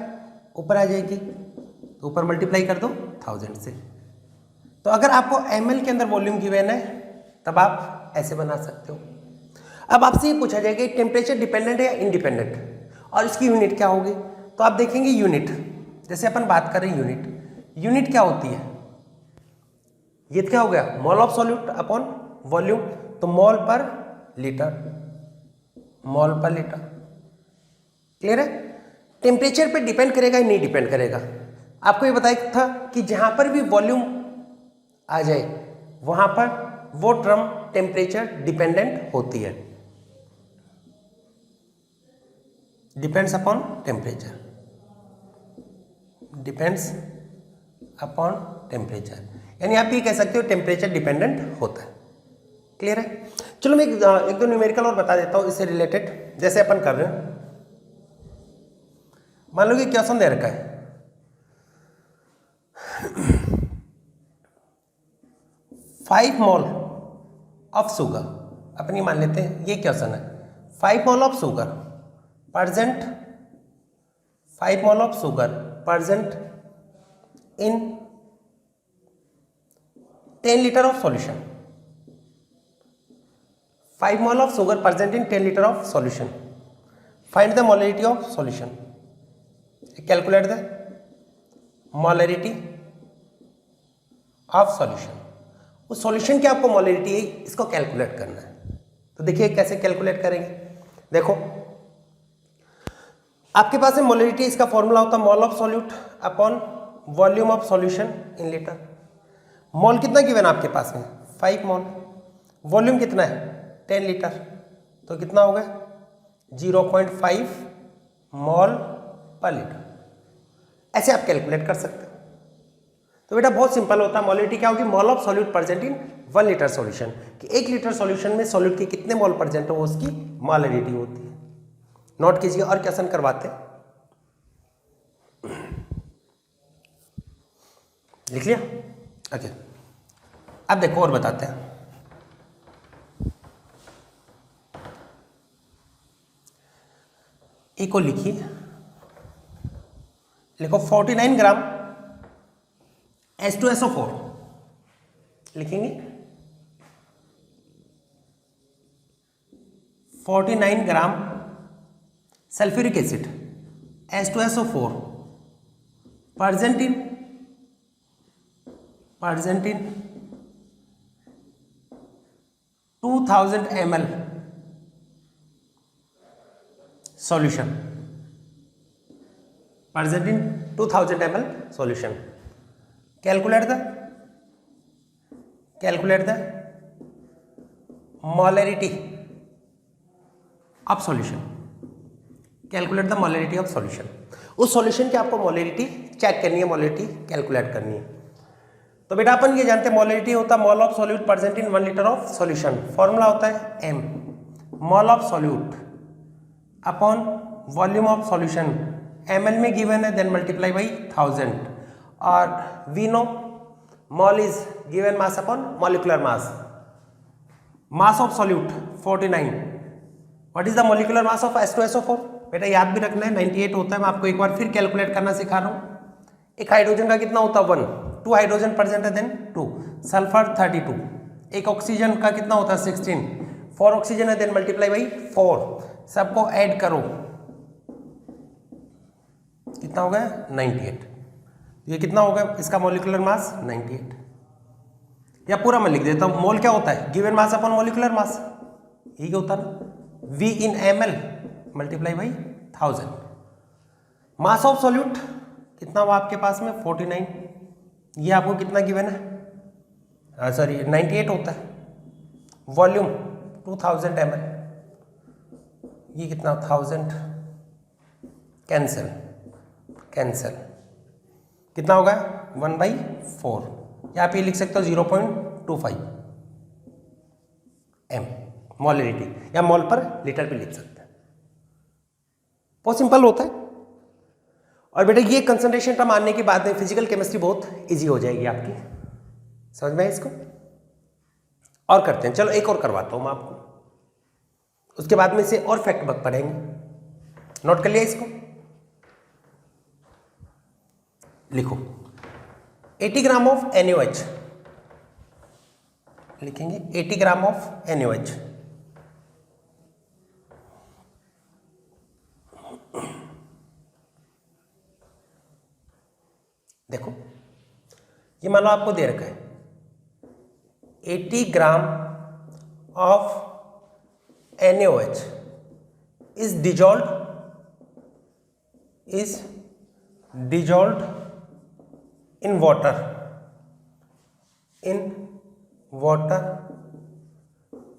ऊपर आ जाएगी, तो ऊपर मल्टीप्लाई कर दो 1000 से। तो अगर आपको ml के अंदर वॉल्यूम गिवन है तब आप ऐसे बना सकते हो। अब आपसे ये पूछा जाएगा टेम्परेचर डिपेंडेंट है या इंडिपेंडेंट, और इसकी यूनिट क्या होगी, तो आप देखेंगे यूनिट, जैसे अपन बात कर रहे हैं यूनिट क्या होती है, ये क्या हो गया, मोल ऑफ सॉल्यूट अपॉन वॉल्यूम, तो मोल पर लीटर, मोल पर लीटर। क्लियर है, टेम्परेचर पे डिपेंड करेगा या नहीं डिपेंड करेगा। आपको ये बताया था कि जहां पर भी वॉल्यूम आ जाए वहां पर वो टर्म टेम्परेचर डिपेंडेंट होती है, depends upon temperature, depends upon temperature, यानी आप ये कह सकते हो टेम्परेचर डिपेंडेंट होता है। क्लियर है, चलो मैं एक दो न्यूमेरिकल और बता देता हूं इससे रिलेटेड, जैसे अपन कर रहे हैं। मान लो कि क्वेश्चन दे रखा है 5 मोल ऑफ शुगर, अपनी मान लेते हैं ये क्वेश्चन है, 5 mole of sugar present, 5 mole of sugar present in 10 litre of solution, 5 mole of sugar present in 10 litre of solution, find the molarity of solution, calculate the molarity of solution. उस solution की आपको molarity है, इसको calculate करना है। तो देखिए कैसे कैलकुलेट करेंगे, देखो आपके पास है मोलरिटी, इसका फॉर्मूला होता है mole of solute upon volume of solution in litre. Mole कितना गिवन आपके पास में, 5 मोल, वॉल्यूम कितना है 10 लीटर, तो कितना हो गया 0.5 मोल पर लीटर। ऐसे आप कैलकुलेट कर सकते हो। तो बेटा बहुत सिंपल होता है, मोलरिटी क्या होगी, mole of solute present in 1 litre solution, कि 1 लीटर सॉल्यूशन में सॉल्यूट के कितने मोल प्रेजेंट हो वो उसकी मोलरिटी होती है। नोट कीजिए और क्वेश्चन करवाते हैं, लिख लिया, ओके। अब देखो और बताते हैं, ए को लिखिए, लिखो 49 ग्राम H2SO4 लिखेंगे, 49 gram sulphuric acid H2SO4 present in 2000 ml solution, present in 2000 ml solution. Calculate the molarity of solution. Calculate the molarity of solution. उस सॉल्यूशन की आपको मोलरिटी चेक करनी है, मोलरिटी कैलकुलेट करनी है. तो बेटा अपन ये जानते हैं मोलरिटी होता है mole of solute present in 1 litre of solution. Formula होता है m mole of solute upon volume of solution. ml में गिवन है, देन मल्टीप्लाई बाई 1000. और we know mole is given mass upon molecular mass. Mass of solute 49. What is the molecular mass of H2SO4? बेटा याद भी रखना है 98 होता है. मैं आपको एक बार फिर कैलकुलेट करना सिखा रहा हूँ. एक हाइड्रोजन का कितना होता है 1, 2 हाइड्रोजन प्रेजेंट है देन 2. सल्फर 32. एक ऑक्सीजन का कितना होता है 16. 4 ऑक्सीजन है देन मल्टीप्लाई बाई 4. सबको ऐड करो, कितना हो गया 98. ये कितना होगा इसका मॉलिक्यूलर मास 98. या पूरा मैं लिख देता हूँ. मोल क्या होता है गिवन मास अपॉन मॉलिक्यूलर मास. ये क्या होता है ना V in ml multiply by 1000. Mass of solute कितना हुआ आपके पास में 49. ये आपको कितना गिवन है, सॉरी 98 होता है. वॉल्यूम 2000 ml, ये कितना 1000. कैंसल कितना होगा 1/4. यहाँ पे लिख सकते हो 0.25 m मोलरिटी, या मोल पर लीटर पे लिख सकते हैं. बहुत सिंपल होता है. और बेटा ये कंसंट्रेशन टर्म आने के बाद में फिजिकल केमिस्ट्री बहुत इजी हो जाएगी आपकी. समझ में है इसको? और करते हैं, चलो एक और करवाता हूं मैं आपको. उसके बाद में से और फैक्ट बक पढ़ेंगे. नोट कर लिया इसको? लिखो 80 ग्राम ऑफ NaOH. लिखेंगे 80 ग्राम ऑफ NaOH. देखो ये मान लो आपको दे रखा है 80 gram of NaOH is dissolved in water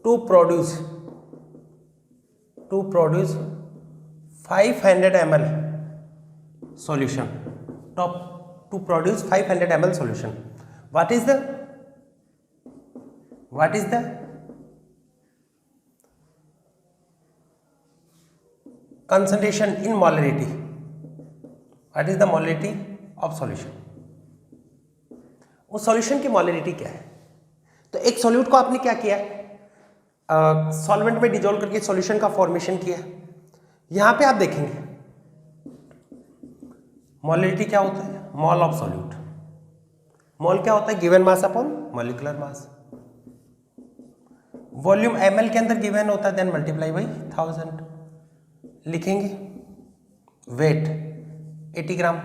to produce 500 ml solution. To produce 500 ml solution. What is the concentration in molarity? What is the molarity of solution? उस solution की molarity क्या है? तो एक सॉल्यूट को आपने क्या किया है, सॉल्वेंट में डिजोल्व करके सॉल्यूशन का फॉर्मेशन किया. यहां पे आप देखेंगे मोलरिटी क्या होता है, मोल ऑफ सॉल्यूट. मोल क्या होता है गिवन मास अपॉन मॉलिक्यूलर मास. वॉल्यूम ml के अंदर गिवन होता है देन मल्टीप्लाई बाई 1000. लिखेंगे वेट 80 ग्राम.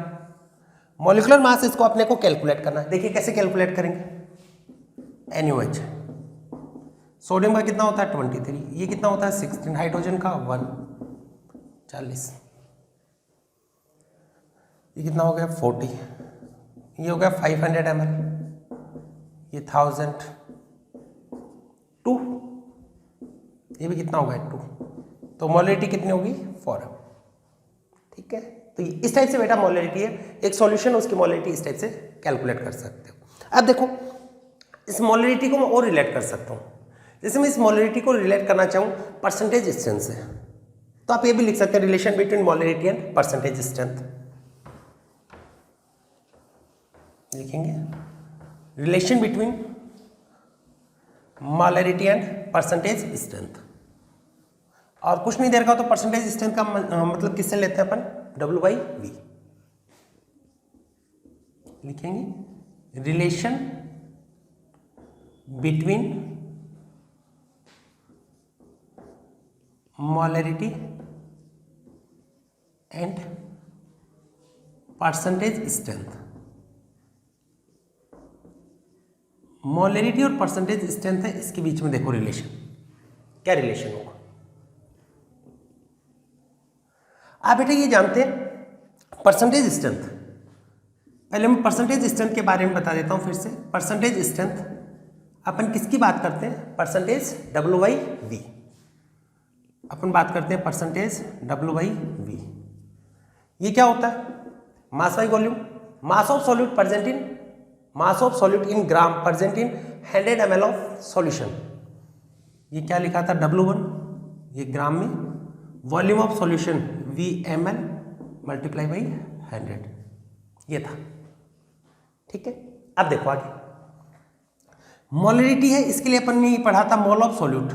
मॉलिक्यूलर मास इसको अपने को कैलकुलेट करना है. देखिए कैसे कैलकुलेट करेंगे. NaOH सोडियम का कितना होता है 23. ये कितना होता है 16. हाइड्रोजन का 1 40. ये कितना हो गया 40. ये हो गया 500 ml. ये 1000 2. ये भी कितना हो गया 2. तो मोलरिटी कितनी होगी 4. ठीक है. तो इस टाइप से बेटा मोलरिटी है. एक सॉल्यूशन उसकी मोलरिटी इस टाइप से कैलकुलेट कर सकते हो. अब देखो इस मोलरिटी को मैं और रिलेट कर सकता हूँ. जैसे मैं इस मोलरिटी को रिलेट करना चाहूँ परसेंटेज स्ट्रेंथ से, तो आप ये भी लिख सकते हैं relation between molarity and percentage strength. लिखेंगे relation between molarity and percentage strength. और कुछ नहीं दे रखा तो परसेंटेज स्ट्रेंथ का मतलब किससे लेते हैं अपन W/V. लिखेंगे relation between molarity and percentage strength, molarity और परसेंटेज स्ट्रेंथ है, इसके बीच में देखो रिलेशन, क्या रिलेशन होगा। आप बेटा ये जानते हैं परसेंटेज स्ट्रेंथ, पहले मैं परसेंटेज स्ट्रेंथ के बारे में बता देता हूं फिर से। परसेंटेज स्ट्रेंथ अपन किसकी बात करते हैं, परसेंटेज W/V, अपन बात करते हैं परसेंटेज W/V। ये क्या होता है, mass by volume, mass of solute present in, mass of solute in gram present in 100 ml of solution. ये क्या लिखा था W1, ये ग्राम में, volume of solution VmL multiply by 100, ये था। ठीक है, अब देखो आगे मोलरिटी है, इसके लिए अपन ने पढ़ा था mole of solute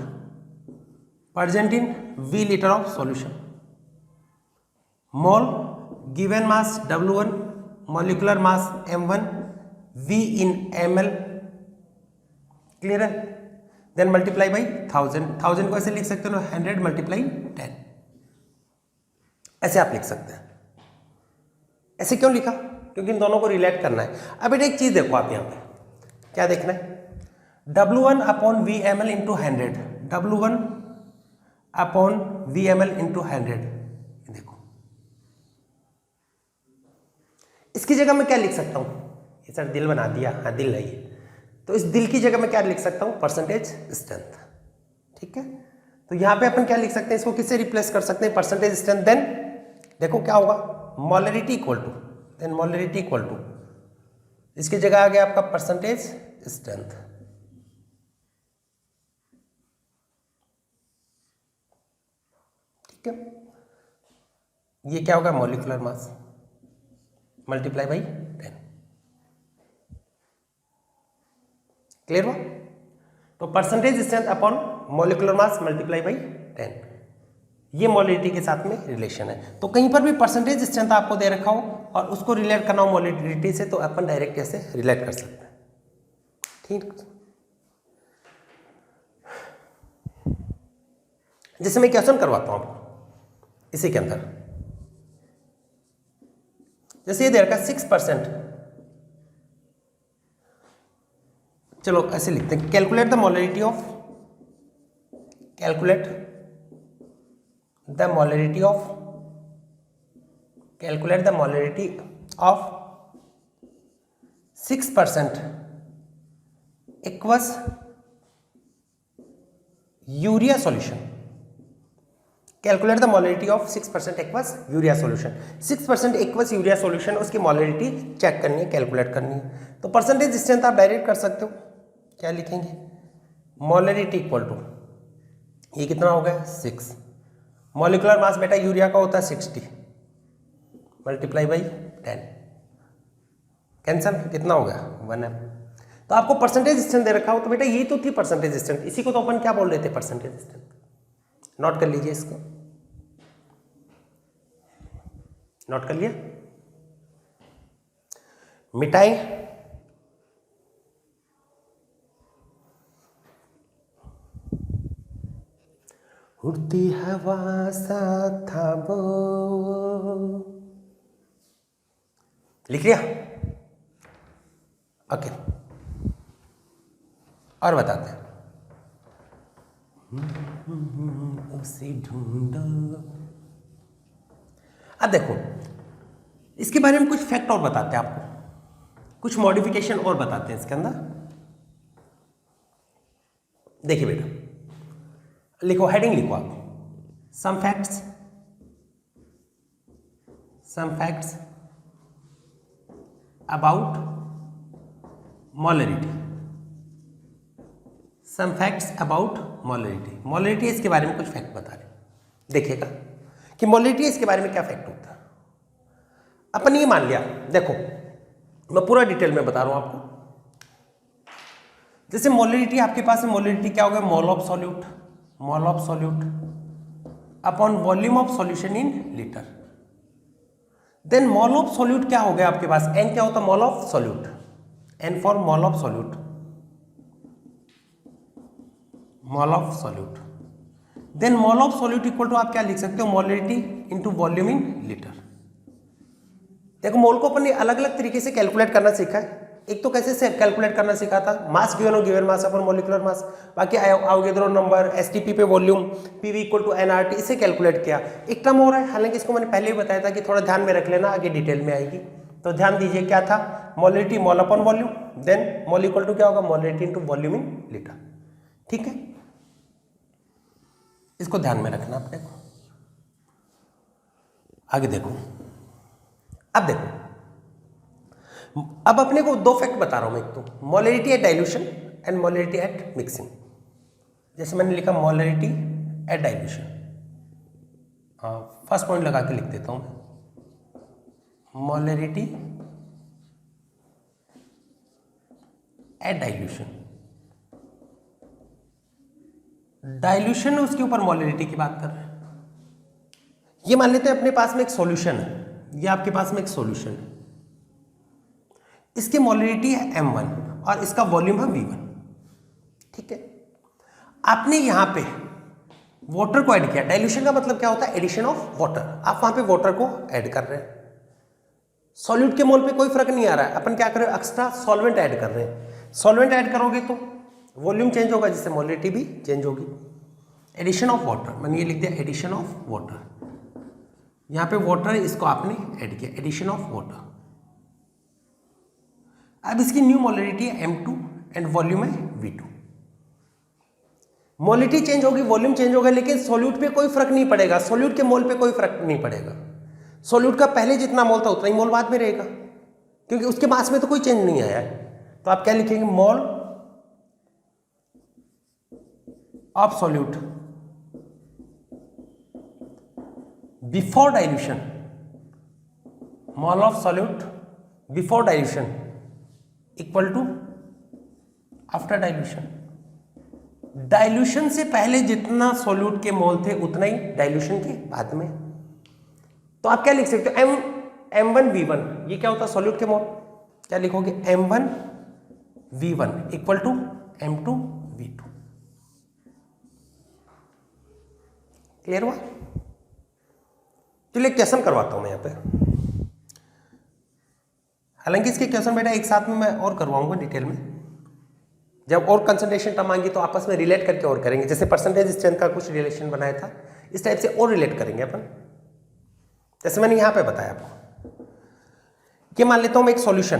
present in V litre of solution. Mole given mass W1, molecular mass M1, V in ml, clear है। देन मल्टीप्लाई बाई 1000 को ऐसे लिख सकते हो 100 मल्टीप्लाई 10, ऐसे आप लिख सकते हैं। ऐसे क्यों लिखा, क्योंकि इन दोनों को रिलेट करना है। अब बेटा एक चीज देखो आप यहाँ पे क्या देखना है, W1 upon VmL into 100, W1 upon VmL into 100, देखो इसकी जगह मैं क्या लिख सकता हूं, ये सर दिल बना दिया, हाँ दिल नहीं है, तो इस दिल की जगह मैं क्या लिख सकता हूं, परसेंटेज स्ट्रेंथ। ठीक है, तो यहां पे अपन क्या लिख सकते हैं, इसको किससे रिप्लेस कर सकते हैं, परसेंटेज स्ट्रेंथ। देन देखो क्या होगा, molarity equal to, then molarity equal to, इसकी जगह आ गया आपका परसेंटेज स्ट्रेंथ। ठीक है, ये क्या होगा, molecular mass multiply by 10, clear हुआ। तो percentage strength upon molecular mass multiply by 10, ये मोलरिटी के साथ में रिलेशन है। तो कहीं पर भी परसेंटेज स्ट्रेंथ आपको दे रखा हो और उसको रिलेट करना हो मोलरिटी से, तो अपन डायरेक्ट ऐसे रिलेट कर सकते हैं। ठीक, जैसे मैं क्वेश्चन करवाता हूं आपको इसी के अंदर, जैसे ये दे रखा 6%, चलो ऐसे लिखते हैं, calculate the molarity of, calculate the molarity of, calculate the molarity of 6% aqueous urea solution. Calculate the molarity of 6% aqueous urea solution. 6% aqueous urea solution, उसकी मोलरिटी चेक करनी है, कैलकुलेट करनी है। तो परसेंटेज स्ट्रेंथ आप डायरेक्ट कर सकते हो, क्या लिखेंगे, मोलरिटी इक्वल टू, ये कितना हो गया 6, मॉलिक्यूलर मास बेटा यूरिया का होता है 60 मल्टीप्लाई बाई 10, कैंसल, कितना हो गया 1m। तो आपको परसेंटेज स्ट्रेंथ दे रखा हो, तो बेटा ये तो थी परसेंटेज स्ट्रेंथ, इसी को तो अपन क्या बोल रहे थे, परसेंटेज स्ट्रेंथ। नोट कर लीजिए इसको, नोट कर लिया, मिटाएं, उड़ती हवा सा था वो, लिख लिया, ओके। और बताते हैं, उसे ढूंढो। अब देखो इसके बारे में कुछ फैक्ट और बताते हैं आपको, कुछ मॉडिफिकेशन और बताते हैं इसके अंदर। देखिए बेटा, लिखो, हेडिंग लिखो आप, some facts, some facts about molarity, some facts about molarity. Molarity इसके बारे में कुछ फैक्ट बता रहे, देखिएगा कि मोलरिटी इसके बारे में क्या फैक्ट होता है। अपन ये मान लिया, देखो मैं पूरा डिटेल में बता रहा हूं आपको। जैसे मोलरिटी आपके पास है, मोलरिटी क्या होगा, mole of solute, mole of solute upon volume of solution in litre. Then mole of solute क्या हो गया आपके पास, एन क्या होता है, mole of solute, n for mole of solute, mole of solute. Then mole of solute equal to आप क्या लिख सकते हो, molarity into volume in litre. देखो मोल को अपन ने अलग अलग तरीके से कैलकुलेट करना सीखा है। एक तो कैसे से कैलकुलेट करना सीखा था, मास गिवन और given mass upon molecular mass, बाकी अवोगाद्रो नंबर, एसटीपी पे volume, PV equal to NRT, इसे कैलकुलेट किया। एक टर्म हो रहा है, हालांकि इसको मैंने पहले ही बताया था कि थोड़ा ध्यान में रख लेना, आगे डिटेल में आएगी। तो ध्यान दीजिए क्या था, molarity mole upon volume, then mole equal to क्या होगा, molarity into volume in litre. ठीक है, इसको ध्यान में रखना अपने को। आगे देखो, अब देखो, अब अपने को दो फैक्ट बता रहा हूं मैं, एक तो molarity at dilution and molarity at mixing. जैसे मैंने लिखा molarity at dilution, first point लगा के लिख देता हूं मैं, मोलरिटी एट डाइल्यूशन। डाइल्यूशन है, उसके ऊपर मोलरिटी की बात कर रहे हैं। ये मान लेते हैं अपने पास में एक सॉल्यूशन है, ये आपके पास में एक सॉल्यूशन है, इसकी मोलरिटी है m1 और इसका वॉल्यूम है v1। ठीक है, आपने यहां पे वाटर को ऐड किया। डाइल्यूशन का मतलब क्या होता है, एडिशन ऑफ वाटर। आप वहां पे वाटर को ऐड कर रहे हैं, सॉल्यूट के मोल पे कोई फर्क नहीं आ रहा है, अपन क्या कर रहे हैं, एक्स्ट्रा सॉल्वेंट ऐड कर रहे हैं। सॉल्वेंट ऐड करोगे तो वॉल्यूम चेंज होगा, जिससे मोलरिटी भी चेंज होगी। एडिशन ऑफ वाटर, मैंने ये लिख दिया एडिशन ऑफ वाटर, यहां पे वाटर है, इसको आपने ऐड किया, एडिशन ऑफ वाटर। अब इसकी न्यू मोलरिटी है m2 एंड वॉल्यूम है v2। मोलरिटी चेंज होगी, वॉल्यूम चेंज होगा, लेकिन सॉल्यूट पे कोई फर्क नहीं पड़ेगा, सॉल्यूट के मोल पे कोई फर्क नहीं पड़ेगा। सॉल्यूट का पहले जितना मोल था उतना ही मोल बाद में रहेगा, क्योंकि उसके मास में तो कोई चेंज नहीं आया है। तो आप क्या लिखेंगे, mole of solute before dilution, mole of solute before dilution equal to after dilution. Dilution से पहले जितना सॉल्यूट के मोल थे उतना ही डाइल्यूशन के बाद में। तो आप क्या लिख सकते हो, m1 v1, ये क्या होता है सॉल्यूट के मोल, क्या लिखोगे, m1 v1 equal to m2 v2। Clear हुआ? चलिए क्वेश्चन करवाता हूं मैं यहां पे। हालांकि इसके क्वेश्चन बेटा एक साथ में मैं और करवाऊंगा डिटेल में, जब और कंसंट्रेशन टर्म आएंगी तो आपस में रिलेट करके और करेंगे। जैसे परसेंटेज स्ट्रेंथ का कुछ रिलेशन बनाया था, इस टाइप से और रिलेट करेंगे अपन। जैसे मैंने यहां पे बताया आपको कि मान लेता हूं मैं एक सॉल्यूशन,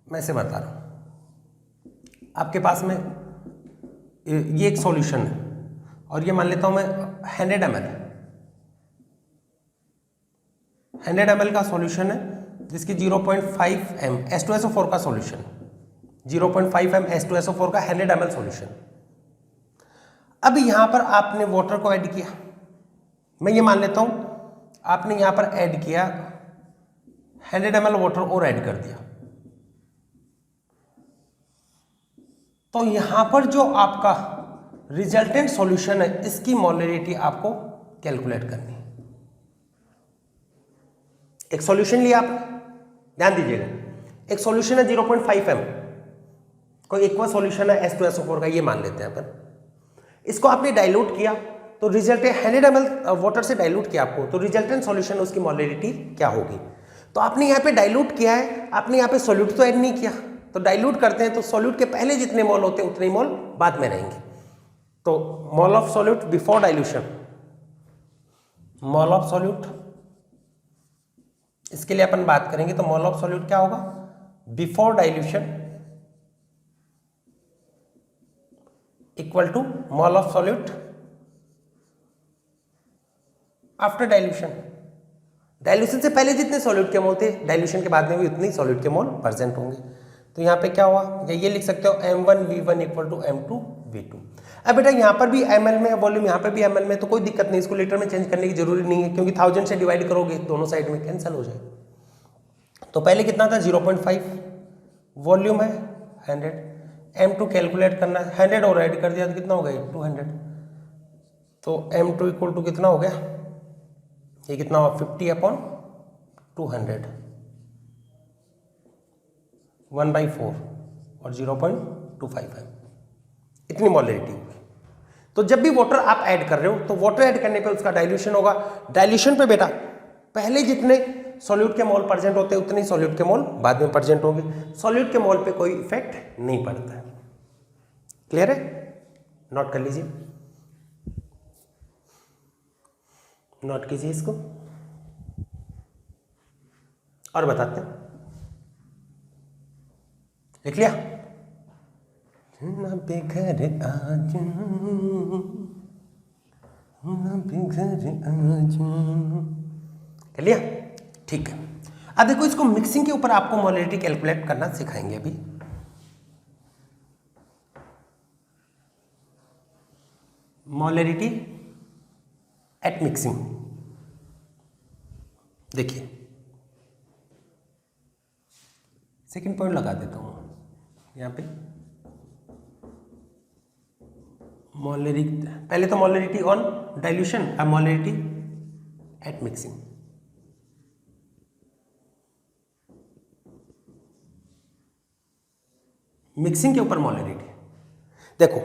मैं इसे बता रहा हूं, आपके पास में ये एक सॉल्यूशन है और ये मान लेता हूं मैं 100 ml का सॉल्यूशन है, जिसकी 0.5 m H2SO4 का सॉल्यूशन, 0.5 m H2SO4 का 100 ml सॉल्यूशन। अब यहां पर आपने वाटर को ऐड किया, मैं ये मान लेता हूं आपने यहां पर ऐड किया 100 ml वाटर और ऐड कर दिया, तो यहां पर जो आपका रिजल्टेंट सॉल्यूशन है इसकी मोलरिटी आपको कैलकुलेट करनी है। एक सॉल्यूशन लिया आपने, ध्यान दीजिएगा, एक सॉल्यूशन है 0.5 m, कोई एक्वा सॉल्यूशन है H2SO4 का, ये मान लेते हैं अपन। इसको आपने डाइल्यूट किया तो रिजल्टेंट 100 ml वाटर से डाइल्यूट किया आपको, तो रिजल्टेंट सॉल्यूशन उसकी मोलरिटी क्या होगी। तो आपने यहाँ पे डाइल्यूट किया है, आपने यहाँ पे सॉल्यूट तो ऐड नहीं किया, तो डाइल्यूट करते हैं तो सॉल्यूट के पहले जितने मोल होते हैं उतने ही मोल बाद में रहेंगे। तो मोल of solute before dilution, mole of solute, इसके लिए अपन बात करेंगे तो मोल ऑफ सॉल्यूट क्या होगा, before dilution equal to mole of solute after dilution. Dilution से पहले जितने सॉल्यूट के मोल थे, डाइल्यूशन के बाद में भी उतने सॉल्यूट के मोल प्रेजेंट होंगे। तो यहाँ पे क्या हुआ, ये लिख सकते हो m1 v1 equal to m2 v2। अब बेटा यहाँ पर भी ml में है वॉल्यूम, यहाँ पर भी ml में, तो कोई दिक्कत नहीं, इसको लीटर में चेंज करने की जरूरी नहीं है, क्योंकि 1000 से डिवाइड करोगे दोनों साइड में कैंसिल हो जाएगा। तो पहले कितना था 0.5, वॉल्यूम है 100, m2 कैलकुलेट करना है, 100 और ऐड कर दिया तो कितना हो गया 200। तो m2 इक्वल टू कितना हो गया, ये कितना हुआ 50/200, 1/4 और 0.255, इतनी मोलरिटी होगी। तो जब भी वाटर आप ऐड कर रहे हो तो वाटर ऐड करने पे उसका डाइल्यूशन होगा। डाइल्यूशन पे बेटा पहले जितने सॉल्यूट के मोल प्रेजेंट होते हैं उतने ही सॉल्यूट के मोल बाद में प्रेजेंट होंगे। सॉल्यूट के मोल पे कोई इफेक्ट नहीं पड़ता है। क्लियर है? नोट कर लीजिए, नोट कीजिए इसको और बताते हैं। लिख लिया? कर लिया? ठीक है। अब देखो इसको मिक्सिंग के ऊपर आपको मोलरिटी कैलकुलेट करना सिखाएंगे अभी। मोलरिटी एट मिक्सिंग, देखिए सेकंड पॉइंट लगा देता हूं यहां पे। मोलरिटी, पहले तो मोलरिटी ऑन डाइल्यूशन, अब मोलरिटी एट मिक्सिंग। मिक्सिंग के ऊपर मोलरिटी देखो,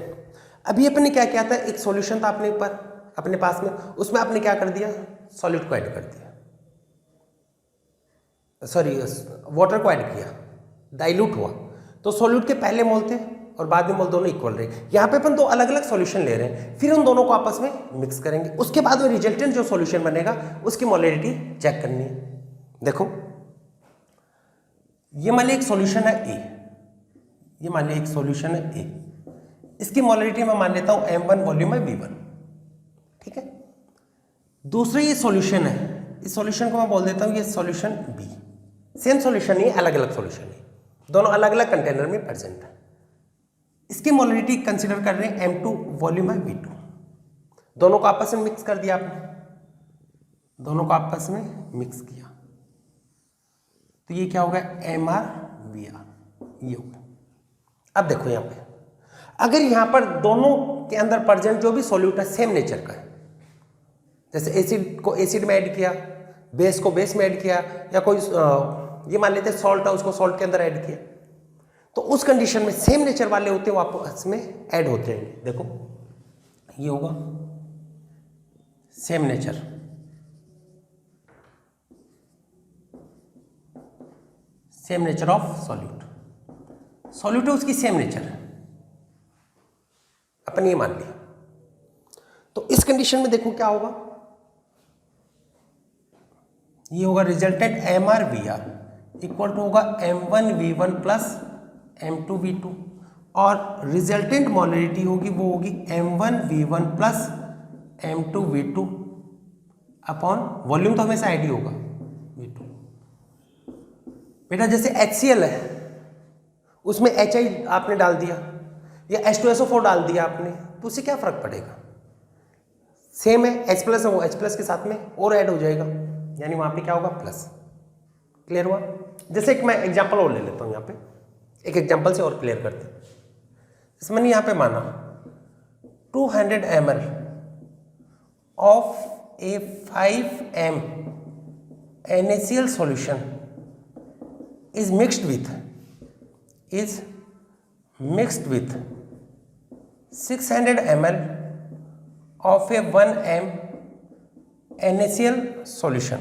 अभी अपने क्या किया था, एक सॉल्यूशन था अपने ऊपर अपने पास में, उसमें आपने क्या कर दिया, सॉल्यूट को ऐड कर दिया, सॉरी वाटर को ऐड किया, डाइल्यूट हुआ, तो सॉल्यूट के पहले मोल थे और बाद में मोल दोनों इक्वल रहे। यहाँ पे अपन दो अलग अलग सॉल्यूशन ले रहे हैं, फिर उन दोनों को आपस में मिक्स करेंगे, उसके बाद में रिजल्टेंट जो सॉल्यूशन बनेगा उसकी मोलरिटी चेक करनी है। देखो ये मान लिया एक सॉल्यूशन है ए, ये मान लिया एक सॉल्यूशन है ए, इसकी मोलरिटी मैं मान लेता हूं m1 वॉल्यूम है v1, ठीक है। दूसरा ये सॉल्यूशन है, इस सॉल्यूशन को मैं बोल देता हूं ये सॉल्यूशन बी, सेम सॉल्यूशन नहीं है, अलग अलग सॉल्यूशन है, दोनों अलग अलग कंटेनर में प्रेजेंट है। इसकी मोलरिटी कंसीडर कर रहे हैं m2 वॉल्यूम है v2, दोनों को आपस में मिक्स कर दिया आपने, दोनों को आपस में मिक्स किया तो ये क्या होगा mr vr, ये होगा। अब देखो यहां पे अगर यहां पर दोनों के अंदर प्रेजेंट जो भी सॉल्यूट है सेम नेचर का है, जैसे एसिड को एसिड में ऐड किया, बेस को बेस में ऐड किया, या कोई ये मान लेते हैं सॉल्ट है उसको सॉल्ट के अंदर ऐड किया, तो उस कंडीशन में सेम नेचर वाले होते हैं वो आपस में ऐड होते हैं। देखो ये होगा same nature, same nature of solute, solute है उसकी सेम नेचर है, अपन ये मान लिया। तो इस कंडीशन में देखो क्या होगा, ये होगा resultant mr vr equal to होगा m1 v1 plus m2 v2, और रिजल्टेंट मोलरिटी होगी वो होगी m1 v1 plus m2 v2 upon volume तो हमेशा आईडी होगा v2। बेटा जैसे HCl है उसमें HI आपने डाल दिया या H2SO4 डाल दिया आपने, तो उससे क्या फर्क पड़ेगा, सेम है, H प्लस है वो H प्लस के साथ में और ऐड हो जाएगा, यानी वहां पे क्या होगा प्लस। क्लियर हुआ? जैसे एक मैं एग्जांपल और ले लेता हूं, यहाँ पे एक एग्जांपल से और क्लियर करते हैं। जैसे मैंने यहाँ पे माना 200 ml of A 5m NaCl solution is mixed with 600 ml of a 1m NaCl solution.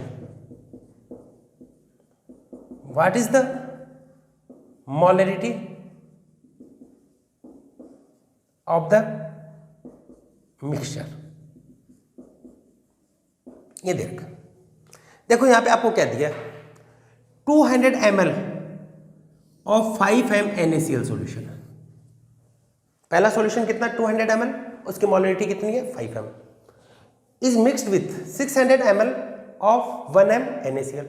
What is the molarity of the mixture? ये देखो यहां पे आपको क्या दिया, 200 ml of 5m NaCl solution. पहला सॉल्यूशन कितना 200 ml, उसकी मोलरिटी कितनी है 5m, is mixed with 600 ml of 1m NaCl,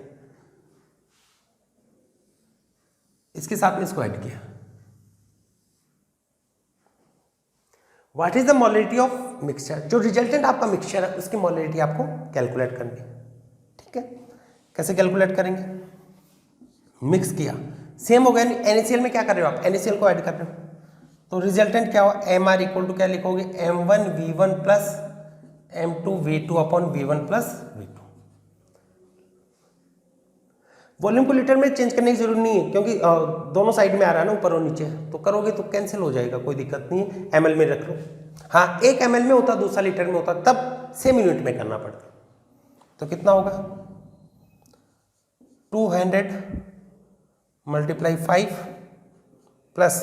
इसके साथ में इसको ऐड किया। What is the molarity of mixture, जो रिजल्टेंट आपका मिक्सचर है उसकी मोलरिटी आपको कैलकुलेट करनी है, ठीक है। कैसे कैलकुलेट करेंगे, मिक्स किया सेम हो गया, NaCl में क्या कर रहे हो आप, NaCl को ऐड कर रहे हो, तो रिजल्टेंट क्या हुआ mr इक्वल टू क्या लिखोगे m1 v1 plus m2 v2 upon v1 plus v2। Volume को लीटर में चेंज करने की जरूरत नहीं है क्योंकि दोनों साइड में आ रहा है ना, ऊपर और नीचे, तो करोगे तो कैंसिल हो जाएगा, कोई दिक्कत नहीं है, ml में रख लो। हाँ 1 ml में होता, दूसरा लीटर में होता, तब सेम यूनिट में करना पड़ता। तो कितना होगा 200 मल्टीप्लाई 5 प्लस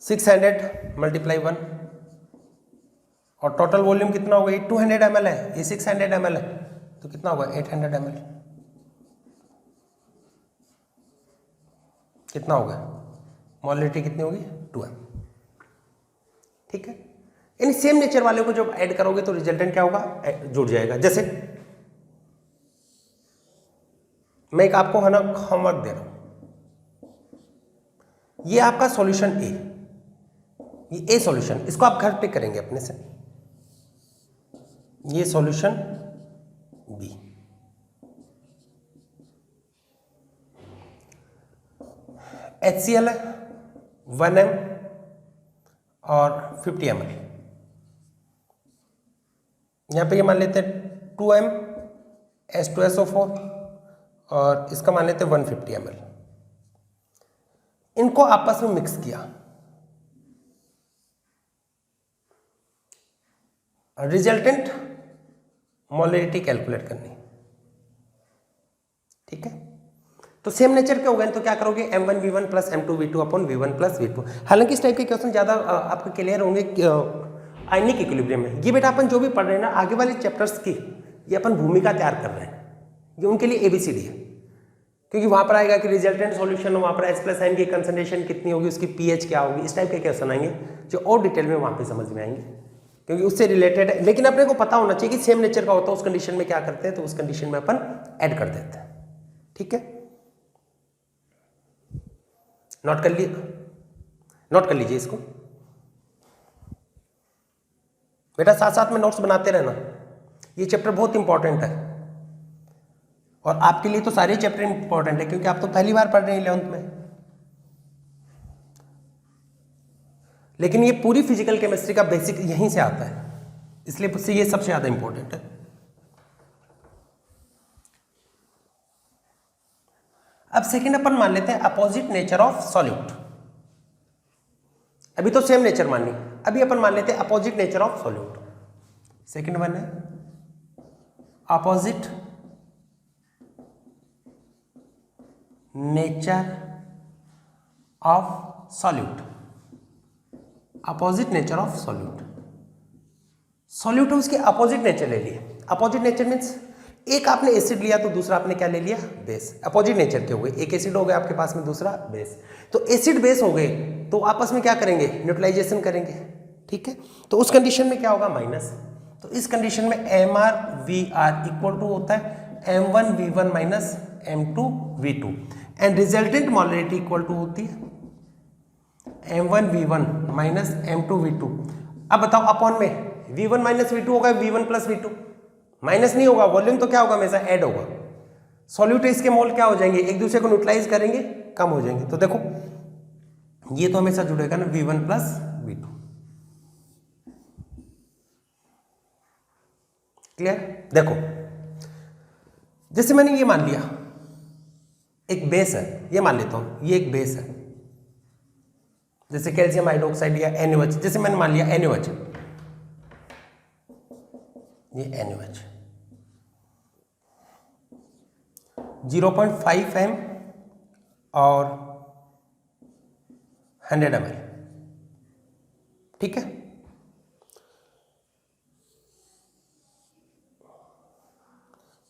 600 मल्टीप्लाई 1, और टोटल वॉल्यूम कितना होगा? ये 200 ml है, ये 600 ml है, तो कितना होगा? 800 ml। कितना होगा? मोलरिटी कितनी होगी? 2m। ठीक है, इन सेम नेचर वाले को जब ऐड करोगे तो रिजल्टेंट क्या होगा? जुड़ जाएगा। जैसे मैं एक आपको है ना होमवर्क दे रहा हूं, ये आपका सॉल्यूशन ए, ये ए सॉल्यूशन, इसको आप घर पे करेंगे अपने से। ये सॉल्यूशन बी, HCl है 1m और 50 ml। यहां पे ये मान लेते हैं 2m H2SO4 और इसका मान लेते हैं 150 ml। इनको आपस में मिक्स किया, रिजल्टेंट मोलरिटी कैलकुलेट करनी। ठीक है, तो सेम नेचर के हो गए तो क्या करोगे? M1V1 plus M2V2 upon V1 plus V2। हालांकि इस टाइप के क्वेश्चन ज्यादा आपके क्लियर होंगे आयनिक इक्विलिब्रियम में। ये बेटा अपन जो भी पढ़ रहे हैं ना आगे वाले चैप्टर्स की, ये अपन भूमिका तैयार कर रहे हैं, ये उनके लिए ABCD है। क्योंकि वहां पर आएगा कि रिजल्टेंट सॉल्यूशन, वहां पर H+N की कंसंट्रेशन कितनी होगी, उसकी pH क्या होगी, इस टाइप के क्वेश्चन आएंगे जो और डिटेल में वहां पे समझ में आएंगे, क्योंकि उससे रिलेटेड है। लेकिन अपने को पता होना चाहिए कि सेम नेचर का होता है, उस कंडीशन में क्या करते हैं, तो उस कंडीशन में अपन ऐड कर देते हैं। ठीक है, नोट कर लीजिए इसको बेटा, साथ साथ में नोट्स बनाते रहना। ये चैप्टर बहुत इंपॉर्टेंट है और आपके लिए तो सारे चैप्टर इंपॉर्टेंट है, क्योंकि आप तो पहली बार पढ़ रहे हैं 11th में। लेकिन ये पूरी फिजिकल केमिस्ट्री का बेसिक यहीं से आता है, इसलिए उससे ये सबसे ज्यादा इंपॉर्टेंट है। अब सेकंड अपन मान लेते हैं अपोजिट नेचर ऑफ सॉल्यूट। अभी तो सेम नेचर मानी, अभी अपन मान लेते हैं opposite nature of solute. Second one है opposite nature of solute. Opposite nature of solute, solute उसके अपोजिट नेचर ले लिए। अपोजिट नेचर मीन्स एक आपने एसिड लिया तो दूसरा आपने क्या ले लिया? बेस। अपोजिट नेचर के हो गए, एक एसिड हो गया आपके पास में, दूसरा बेस। तो एसिड बेस हो गए तो आपस में क्या करेंगे? न्यूट्रलाइजेशन करेंगे। ठीक है, तो उस कंडीशन में क्या होगा? माइनस। तो इस कंडीशन में MrVr इक्वल टू होता है M1V1 minus M2V2 and resultant molarity equal to होती है M1V1 माइनस M2V2। अब बताओ अपॉन में V1 माइनस V2 होगा V1 प्लस V2, माइनस नहीं होगा, वॉल्यूम तो क्या होगा? हमेशा ऐड होगा। सॉल्यूट इसके मोल क्या हो जाएंगे? एक दूसरे को न्यूट्रलाइज करेंगे, कम हो जाएंगे। तो देखो ये तो हमेशा जुड़ेगा ना V1 प्लस V2। क्लियर? देखो जैसे मैंने ये मान लिया एक बेस है, ये मान लेता हूं ये एक बेस है, जैसे कैल्शियम हाइड्रोक्साइड या NaOH। जैसे मैंने मान लिया NaOH, ये NaOH 0.5 m और 100 ml। ठीक है,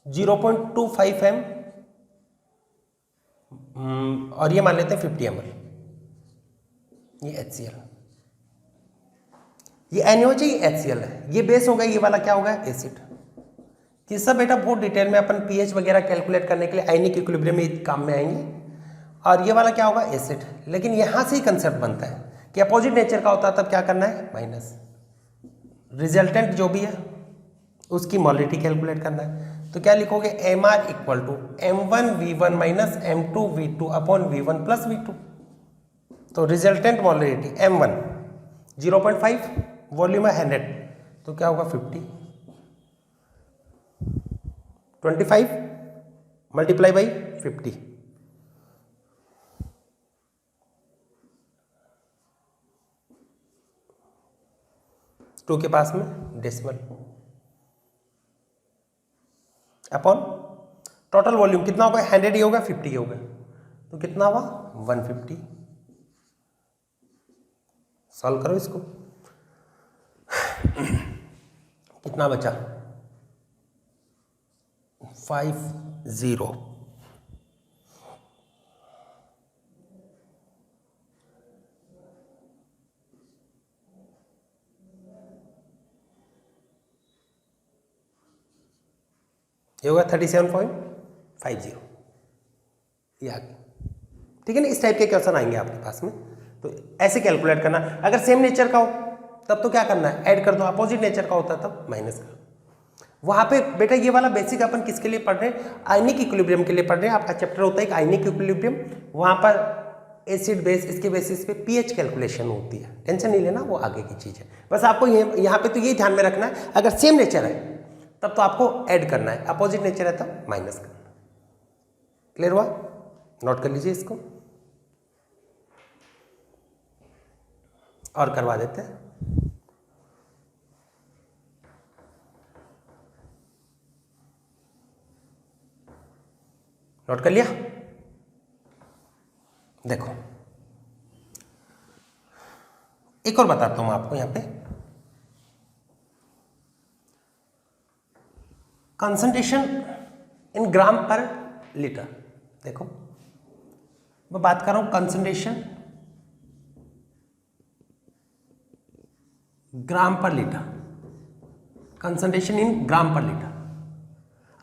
जीरो 0.25 m और ये मान लेते हैं 50 ml। ये HCl, ये NaOH है, ये HCl है, ये बेस होगा, ये वाला क्या होगा? एसिड। ये सब बेटा बहुत डिटेल में अपन pH वगैरह कैलकुलेट करने के लिए आयनिक इक्विलिब्रियम में काम में आएंगे। और ये वाला क्या होगा? एसिड। लेकिन यहां से ही कंसेप्ट बनता है कि अपोजिट नेचर का होता है, तब क्या करना है? माइनस। रिजल्टेंट जो भी है उसकी मोलरिटी कैलकुलेट करना है। तो क्या लिखोगे? Mr equal to M1V1 minus M2V2 upon V1 plus V2। तो रिजल्टेंट मोलरिटी M1 0.5, वॉल्यूम है 100, तो क्या होगा? 50। 25 मल्टीप्लाई बाई 50, टू के पास में डेसिमल। अपॉन टोटल वॉल्यूम कितना होगा, 100 ही होगा, 50 ही होगा, तो कितना हुआ 150। सॉल्व करो इसको, कितना बचा 50। ये होगा 37.50, ये आ गया। ठीक है ना, इस टाइप के क्वेश्चन आएंगे आपके पास में, तो ऐसे कैलकुलेट करना। अगर सेम नेचर का हो तब तो क्या करना है, ऐड कर दो, अपोजिट नेचर का होता है तब माइनस कर। वहाँ पे बेटा ये वाला बेसिक अपन किसके लिए पढ़ रहे हैं, आयनिक इक्विलिब्रियम के लिए पढ़ रहे हैं। आपका चैप्टर होता है एक आयनिक इक्विलिब्रियम, वहाँ पर एसिड बेस इसके बेसिस पे पीएच कैलकुलेशन होती है, टेंशन नहीं लेना, वो आगे की चीज़ है। बस आपको यहाँ पे तो ये ध्यान में रखना है, अगर सेम नेचर है तब तो आपको ऐड करना है, अपोजिट नेचर है तब माइनस करना। क्लियर हुआ, नोट कर लीजिए इसको और करवा देते हैं। नोट कर लिया, देखो एक और बताता हूं आपको, यहां पे concentration in gram per litre. देखो मैं बात कर रहा हूं concentration gram per litre, concentration in gram per litre.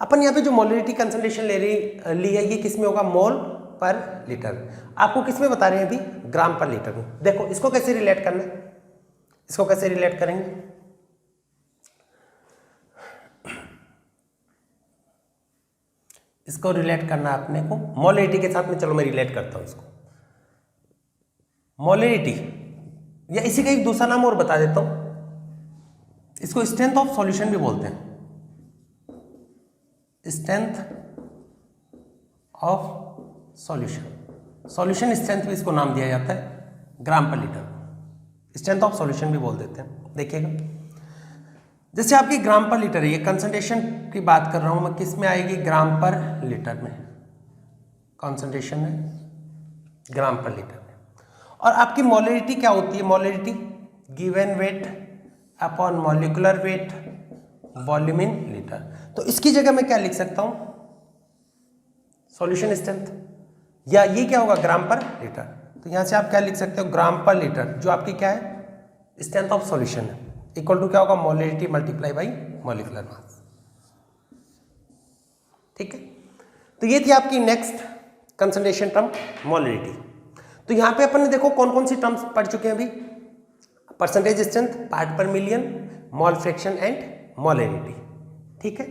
अपन यहाँ पे जो मोलरिटी कंसंट्रेशन ली है ये किस में होगा, मोल पर लीटर। आपको किस में बता रहे हैं अभी, ग्राम पर लीटर में। देखो इसको कैसे रिलेट करना है, इसको कैसे रिलेट करेंगे, इसको रिलेट करना है अपने को मोलरिटी के साथ में। चलो मैं रिलेट करता हूं इसको, मोलरिटी या इसी का एक दूसरा नाम और बता देता हूं, इसको स्ट्रेंथ ऑफ सॉल्यूशन भी बोलते हैं, strength of solution. Solution strength भी इसको नाम दिया जाता है, ग्राम per litre, strength of solution भी बोल देते हैं। देखिएगा जैसे आपकी ग्राम पर लीटर है, ये कंसंट्रेशन की बात कर रहा हूं मैं, किस में आएगी, ग्राम पर लीटर में, कंसंट्रेशन है ग्राम पर लीटर में। और आपकी मोलरिटी क्या होती है, molarity given weight upon molecular wait volume in litre. तो इसकी जगह मैं क्या लिख सकता हूं, सॉल्यूशन स्ट्रेंथ, या ये क्या होगा ग्राम पर लीटर। तो यहां से आप क्या लिख सकते हो, ग्राम पर लीटर जो आपकी क्या है, स्ट्रेंथ ऑफ सॉल्यूशन है, इक्वल टू क्या होगा, molarity multiply by molecular mass. ठीक है, तो ये थी आपकी नेक्स्ट कंसंट्रेशन टर्म मोलरिटी। तो यहां पे अपन ने देखो कौन कौन सी टर्म्स पढ़ चुके हैं अभी, परसेंटेज स्ट्रेंथ, पार्ट पर million, mole fraction and molarity. ठीक है,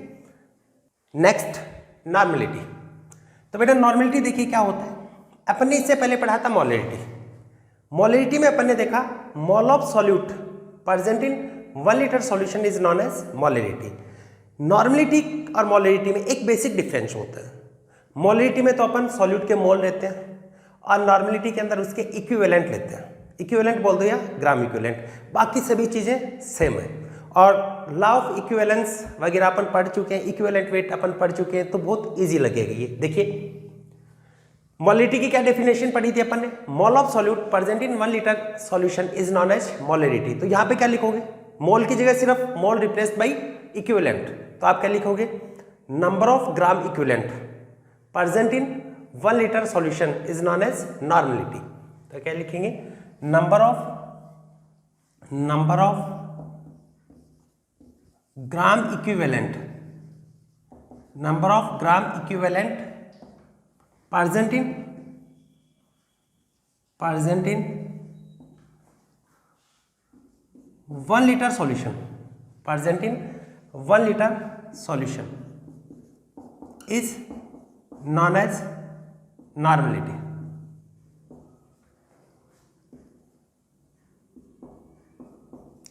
नेक्स्ट नॉर्मेलिटी। तो बेटा नॉर्मेलिटी देखिए क्या होता है, अपन ने इससे पहले पढ़ा था मोलरिटी। मोलरिटी में अपन ने देखा mole of solute present in 1 litre solution is known as molarity. Normality और मोलरिटी में एक बेसिक डिफरेंस होता है, मोलरिटी में तो अपन सॉल्यूट के मोल लेते हैं और नॉर्मेलिटी के अंदर उसके इक्विवेलेंट लेते हैं, इक्विवेलेंट बोल दो या ग्राम इक्विवेलेंट, बाकी सभी चीजें सेम है। और लॉ ऑफ इक्विवेलेंस वगैरह अपन पढ़ चुके हैं, इक्विवेलेंट वेट अपन पढ़ चुके हैं, तो बहुत इजी लगेगा ये। देखिए मोलरिटी की क्या डेफिनेशन पढ़ी थी अपन ने, mole of solute present in 1 litre solution is known as molarity. तो यहाँ पे क्या लिखोगे, मोल की जगह सिर्फ मोल रिप्लेस्ड बाई इक्विवेलेंट, तो आप क्या लिखोगे, number of gram equivalent present in 1 litre solution is known as normality. तो क्या लिखेंगे, number of gram equivalent, number of gram equivalent present in 1 litre solution, present in 1 litre solution is known as normality.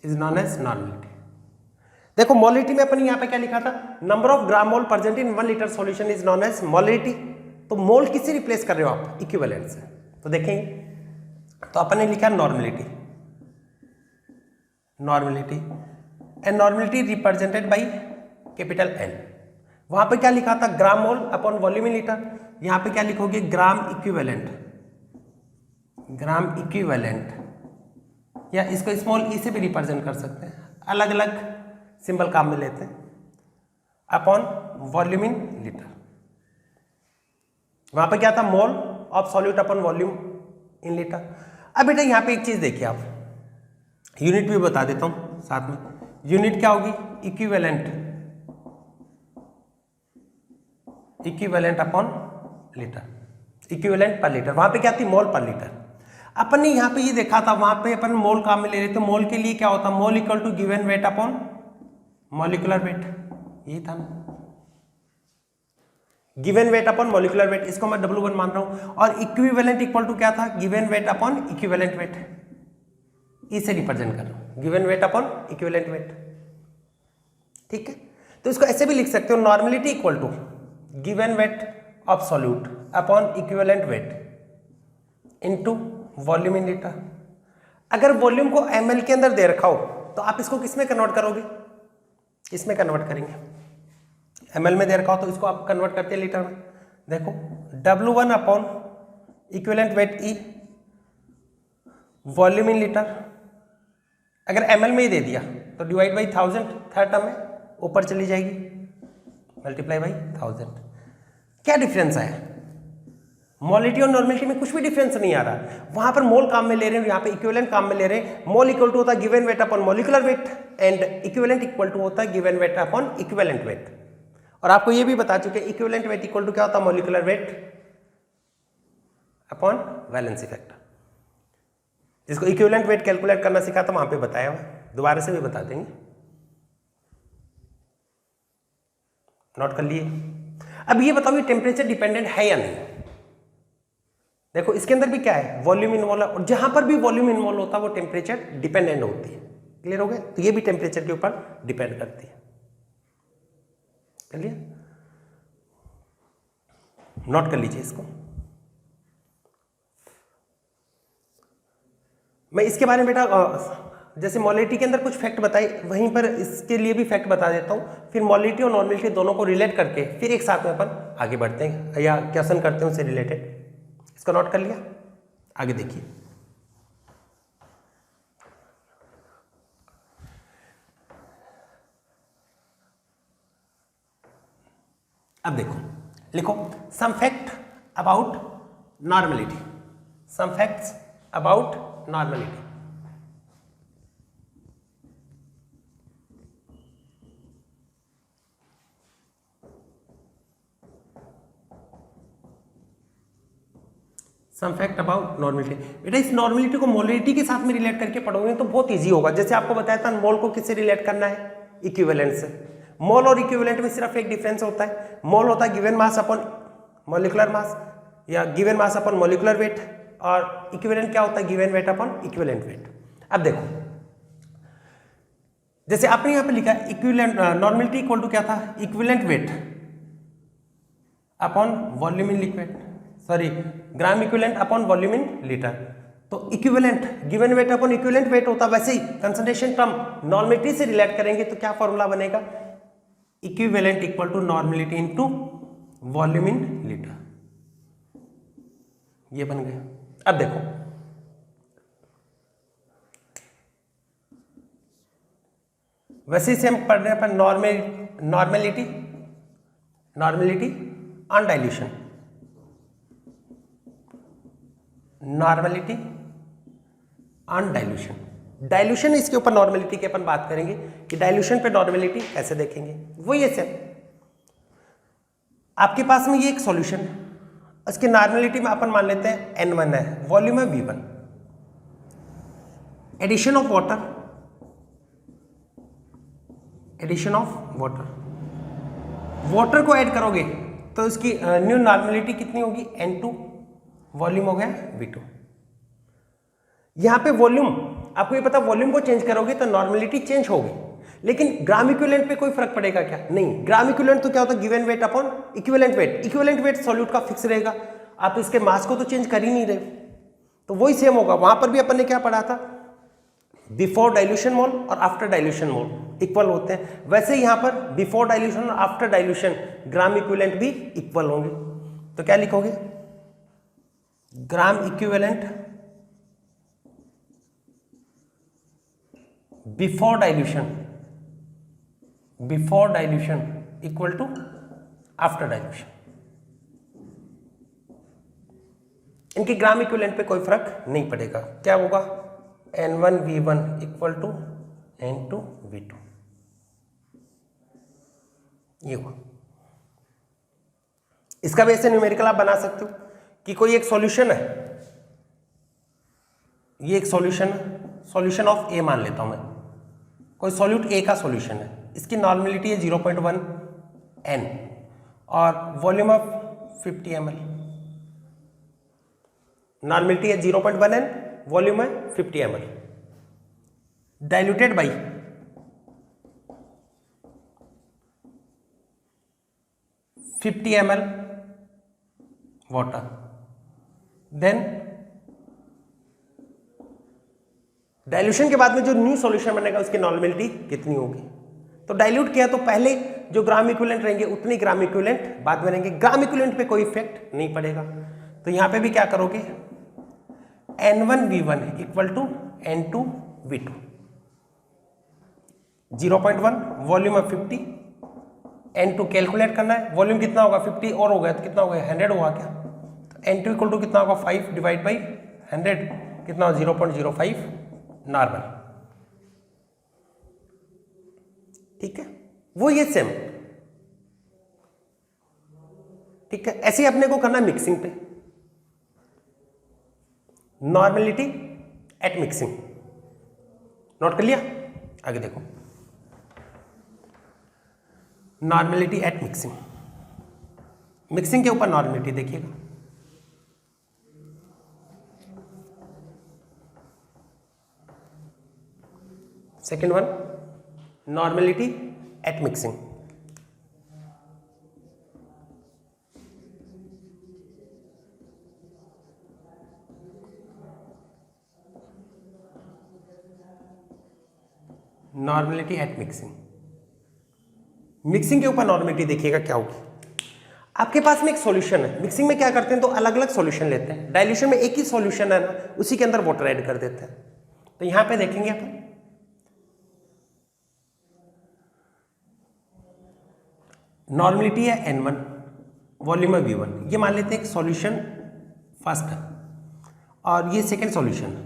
Is known as normality. देखो molarity में अपन यहां पे क्या लिखा था, number of gram mole present in 1 litre solution is known as molarity. तो मोल किससे रिप्लेस कर रहे हो आप, इक्विवेलेंट से। तो देखेंगे तो अपन ने लिखा normality, normality and normality represented by capital N. वहां पे क्या लिखा था, gram mole upon volume in litre. यहां पे क्या लिखोगे, ग्राम इक्विवेलेंट, ग्राम इक्विवेलेंट, या इसको स्मॉल ई से भी रिप्रेजेंट कर सकते हैं, अलग अलग सिंबल काम में लेते हैं, अपॉन वॉल्यूम इन लीटर। वहां पे क्या था, mole of solute upon volume in litre. अब बेटा यहां पे एक चीज देखिए आप, यूनिट भी बता देता हूं साथ में। यूनिट क्या होगी, equivalent, equivalent upon litre, equivalent पर लीटर। वहां पे क्या थी, मोल पर लीटर। अपन ने यहां पे ये देखा था, वहां पे अपन मोल काम में ले रहे थे, मोल के लिए क्या होता, mole equal to given weight upon molecular weight, यही था ना, given weight upon molecular weight, इसको मैं W1 मान रहा हूं। और इक्विवेलेंट इक्वल टू क्या था, given weight upon equivalent weight, इसे रिप्रेजेंट कर रहा हूं, given weight upon equivalent weight. ठीक है, तो इसको ऐसे भी लिख सकते हो, normality equal to given weight of solute upon equivalent weight into volume in litre. अगर वॉल्यूम को ml के अंदर दे रखा हो तो आप इसको किस में कन्वर्ट करोगे, किस में कन्वर्ट करेंगे, ml में दे रखा हो तो इसको आप कन्वर्ट करते हैं लीटर में। देखो W1 upon equivalent wait E volume in litre, अगर ml में ही दे दिया तो डिवाइड बाई 1000, थर्ड टर्म में ऊपर चली जाएगी, मल्टीप्लाई बाई 1000। क्या डिफरेंस आया, मोलिटी और नॉर्मेलिटी में कुछ भी डिफरेंस नहीं आ रहा। वहां पर मोल काम में ले रहे हैं, यहाँ पे इक्विवेलेंट काम में ले रहे हैं। मोल इक्वल टू होता है given weight upon molecular weight, and equivalent equal to होता है given weight upon equivalent weight. और आपको ये भी बता चुके हैं इक्विवेलेंट वेट इक्वल टू क्या होता है, molecular weight upon valency factor. जिसको इक्विवेलेंट वेट कैलकुलेट करना सिखा था वहां पे बताया हुआ, दोबारा से भी बता देंगे, नोट कर लिए। अब ये बताओ ये टेम्परेचर डिपेंडेंट है या नहीं। देखो इसके अंदर भी क्या है, वॉल्यूम इन्वॉल्व है, और जहां पर भी वॉल्यूम इन्वॉल्व होता है वो टेम्परेचर डिपेंडेंट होती है। क्लियर हो गया, तो ये भी टेम्परेचर के ऊपर डिपेंड करती है। क्लियर, नोट कर लीजिए इसको। मैं इसके बारे में बेटा जैसे मोलिटी के अंदर कुछ फैक्ट बताई, वहीं पर इसके लिए भी फैक्ट बता देता हूं, फिर मोलिटी और नॉर्मेलिटी दोनों को रिलेट करके फिर एक साथ में अपन आगे बढ़ते हैं या क्वेश्चन करते हैं उससे रिलेटेड। इसको नोट कर लिया, आगे देखिए। अब देखो, लिखो some fact about normality, some facts about normality. Some fact about normality. बेटा इस नॉर्मेलिटी को मोलिटी के साथ में रिलेट करके पढ़ोगे तो बहुत इजी होगा। जैसे आपको बताया था मोल को किससे रिलेट करना है, इक्विवेलेंट से। मोल और इक्विवेलेंट में सिर्फ एक डिफरेंस होता है, मोल होता है given mass upon molecular mass या given mass upon molecular weight, और इक्विवेलेंट क्या होता है, given weight upon equivalent weight. अब देखो जैसे आपने यहां पे लिखा इक्विवेलेंट नॉर्मेलिटी इक्वल टू क्या था, equivalent weight upon volume in liquid, sorry gram equivalent upon volume in litre. तो equivalent given weight upon equivalent weight होता है, वैसे ही कंसंट्रेशन टर्म नॉर्मेलिटी से रिलेट करेंगे तो क्या फॉर्मूला बनेगा, equivalent equal to normality into volume in litre, ये बन गया। अब देखो वैसे से हम पढ़ रहे हैं अपन normality on dilution, normality on dilution. Dilution इसके ऊपर नॉर्मेलिटी की अपन बात करेंगे कि डाइल्यूशन पे नॉर्मेलिटी कैसे देखेंगे। वही है सेम, आपके पास में ये एक सॉल्यूशन है, उसकी नॉर्मेलिटी में अपन मान लेते हैं N1 है, वॉल्यूम है V1, addition of water, addition of water, water को ऐड करोगे तो उसकी न्यू नॉर्मेलिटी कितनी होगी, N2, वॉल्यूम हो गया V2। यहां पे वॉल्यूम आपको ये पता, वॉल्यूम को चेंज करोगे तो नॉर्मेलिटी चेंज होगी, लेकिन ग्राम इक्विवेलेंट पे कोई फर्क पड़ेगा क्या, नहीं। ग्राम इक्विवेलेंट तो क्या होता है, given weight upon equivalent wait, equivalent weight solute का फिक्स रहेगा, आप इसके मास को तो चेंज कर ही नहीं रहे, तो वही सेम होगा। वहां पर भी अपन ने क्या पढ़ा था, बिफोर डाइल्यूशन मोल और आफ्टर डाइल्यूशन मोल। इक्वल होते हैं। वैसे यहाँ पर बिफोर डाइल्यूशन और आफ्टर डाइल्यूशन ग्राम इक्विवेलेंट भी इक्वल होंगे। तो क्या लिखोगे, gram equivalent before dilution equal to after dilution. इनके ग्राम इक्विवेलेंट पे कोई फर्क नहीं पड़ेगा। क्या होगा, N1V1 इक्वल टू N2V2, ये हुआ। इसका भी ऐसे न्यूमेरिकल आप बना सकते हो कि कोई एक सॉल्यूशन है, ये एक सॉल्यूशन है, सॉल्यूशन ऑफ ए मान लेता हूं मैं, कोई सॉल्यूट ए का सॉल्यूशन है, इसकी नॉर्मेलिटी है 0.1 N और वॉल्यूम ऑफ 50 ml, नॉर्मेलिटी है 0.1 N, वॉल्यूम है 50 ml, diluted by 50 ml water, then dilution के बाद में जो न्यू सॉल्यूशन बनेगा उसकी नॉर्मेलिटी कितनी होगी। तो डाइल्यूट किया तो पहले जो ग्राम इक्विवेलेंट रहेंगे उतनी ग्राम इक्विवेलेंट बाद में रहेंगे, ग्राम इक्विवेलेंट पे कोई इफेक्ट नहीं पड़ेगा। तो यहां पे भी क्या करोगे, N1V1 equal to N2V2, 0.1 volume of 50, N2 calculate करना है, वॉल्यूम कितना होगा 50 और हो गया तो कितना हो गया 100 हुआ क्या, तो N2 इक्वल टू कितना होगा 5 डिवाइड बाई 100, कितना 0.05 नॉर्मल। ठीक है, वो ये सेम। ठीक है, ऐसे ही अपने को करना है मिक्सिंग पे, नॉर्मेलिटी एट मिक्सिंग, नोट कर लिया। आगे देखो, नॉर्मेलिटी एट मिक्सिंग, मिक्सिंग के ऊपर नॉर्मेलिटी देखिएगा। Second one, normality at mixing, normality at mixing, mixing के ऊपर नॉर्मेलिटी देखिएगा क्या होगी। आपके पास में एक सॉल्यूशन है, मिक्सिंग में क्या करते हैं तो अलग अलग सॉल्यूशन लेते हैं, डाइल्यूशन में एक ही सॉल्यूशन है ना, उसी के अंदर वाटर ऐड कर देते हैं। तो यहां पे देखेंगे अपन, नॉर्मेलिटी है N1, वॉल्यूम है V1, ये मान लेते हैं एक सॉल्यूशन फर्स्ट है और ये सेकेंड सॉल्यूशन है।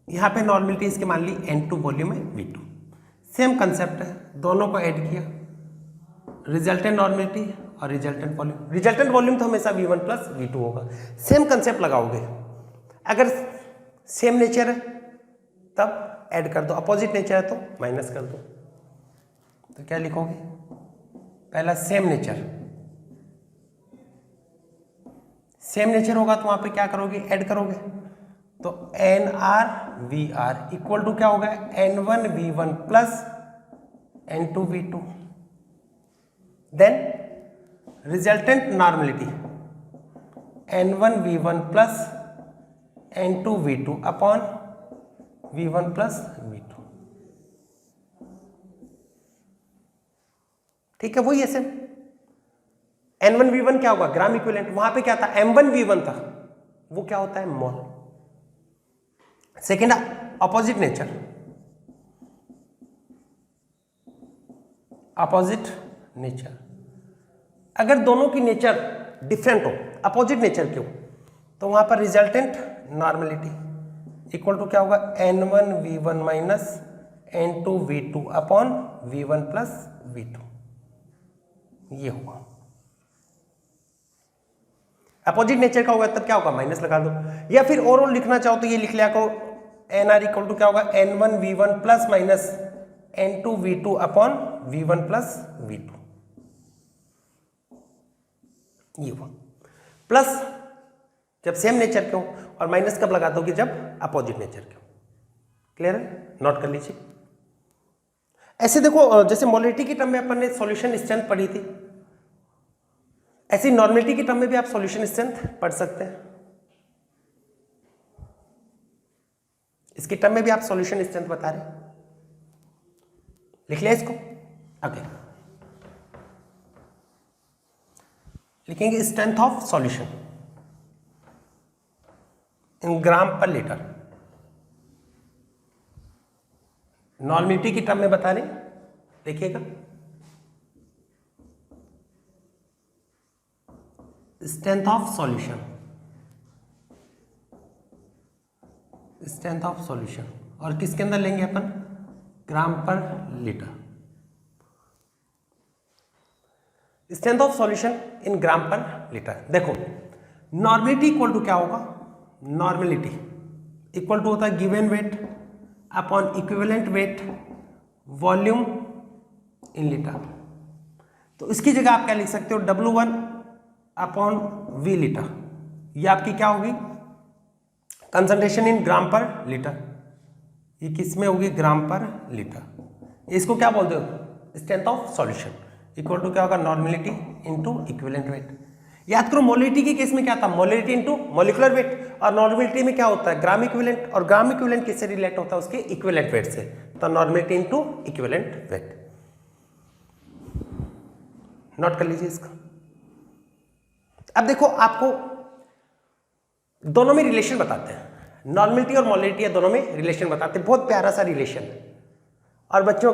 यहां पे नॉर्मेलिटी इसके मान ली N2, वॉल्यूम है V2, सेम कंसेप्ट है, दोनों को ऐड किया, रिजल्टेंट नॉर्मेलिटी और रिजल्टेंट वॉल्यूम। रिजल्टेंट वॉल्यूम तो हमेशा V1 प्लस V2 होगा, सेम कंसेप्ट लगाओगे। अगर सेम नेचर है तब ऐड कर दो, अपोजिट नेचर है तो माइनस कर दो। तो क्या लिखोगे, पहला सेम नेचर, सेम नेचर होगा तो वहां पे क्या करोगे, ऐड करोगे। तो NrVr इक्वल टू क्या होगा, N1V1 plus N2V2, then resultant normality N1V1 plus N2V2 upon V1 plus V2। ठीक है, वही ऐसे N1V1 क्या होगा, ग्राम इक्विवेलेंट, वहां पे क्या था M1V1 था, वो क्या होता है mole. Second opposite nature, opposite nature, अगर दोनों की नेचर डिफरेंट हो, अपोजिट नेचर क्यों, तो वहां पर रिजल्टेंट नॉर्मेलिटी इक्वल टू क्या होगा, N1V1 minus N2V2 upon V1 plus V2, ये होगा। अपोजिट नेचर का होगा तब क्या होगा, माइनस लगा दो, या फिर ओवरऑल लिखना चाहो तो ये लिख लिया करो, NR इक्वल टू क्या होगा, N1V1 plus minus N2V2 upon V1 plus V2, ये हुआ। प्लस जब सेम नेचर के हो, और माइनस कब लगा दोगे, जब अपोजिट नेचर के हो। क्लियर है, नोट कर लीजिए। ऐसे देखो, जैसे मोलरिटी की टर्म में अपन ने सॉल्यूशन स्ट्रेंथ पढ़ी थी, ऐसी नॉर्मेलिटी की टर्म में भी आप सॉल्यूशन स्ट्रेंथ पढ़ सकते हैं। इसकी टर्म में भी आप सॉल्यूशन स्ट्रेंथ बता रहे हैं। लिख लिया इसको? ओके, लिखेंगे strength of solution in gram per litre. Normality की टर्म में बता रहे, देखिएगा strength of solution, strength of solution, और किसके अंदर लेंगे अपन? Gram per litre. Strength of solution in gram per litre. देखो नॉर्मलिटी इक्वल टू क्या होगा? नॉर्मलिटी इक्वल टू होता है given weight upon equivalent weight volume in litre. तो इसकी जगह आप क्या लिख सकते हो? W1 upon V litre. ये आपकी क्या होगी? Concentration in gram per litre. ये किस में होगी? ग्राम पर लीटर। इसको क्या बोलते हो? Strength of solution equal to क्या होगा? Normality into equivalent weight. याद करो मोलिटी के केस में क्या था? मोलिटी इनटू मॉलिक्यूलर वेट, और नॉर्मलिटी में क्या होता है? ग्राम इक्विवेलेंट, और ग्राम इक्विवेलेंट किससे रिलेट होता है? उसके इक्विवेलेंट वेट से। तो normality into equivalent wait. Note कर लीजिए इसको। अब देखो आपको दोनों में रिलेशन बताते हैं, नॉर्मलिटी और मोलिटी दोनों में रिलेशन बताते हैं। बहुत प्यारा सा रिलेशन है। और बच्चों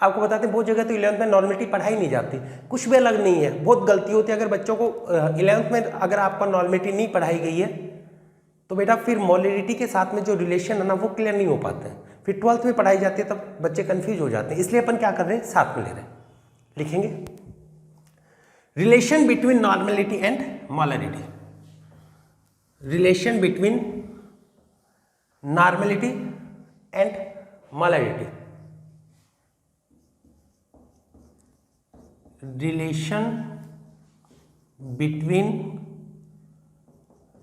आपको बताते हैं बहुत जगह तो 11th में नॉर्मलिटी पढ़ाई नहीं जाती, कुछ भी अलग नहीं है, बहुत गलती होती है। अगर बच्चों को 11th में अगर आपको नॉर्मलिटी नहीं पढ़ाई गई है तो बेटा फिर मोलिटी के साथ में जो रिलेशन है ना वो क्लियर नहीं हो पाते हैं। फिर 12th में पढ़ाई जाती है तब बच्चे कंफ्यूज हो जाते हैं। इसलिए अपन क्या कर रहे हैं? साथ में ले रहे हैं। लिखेंगे relation between normality and molality. Relation between normality and molality. Relation between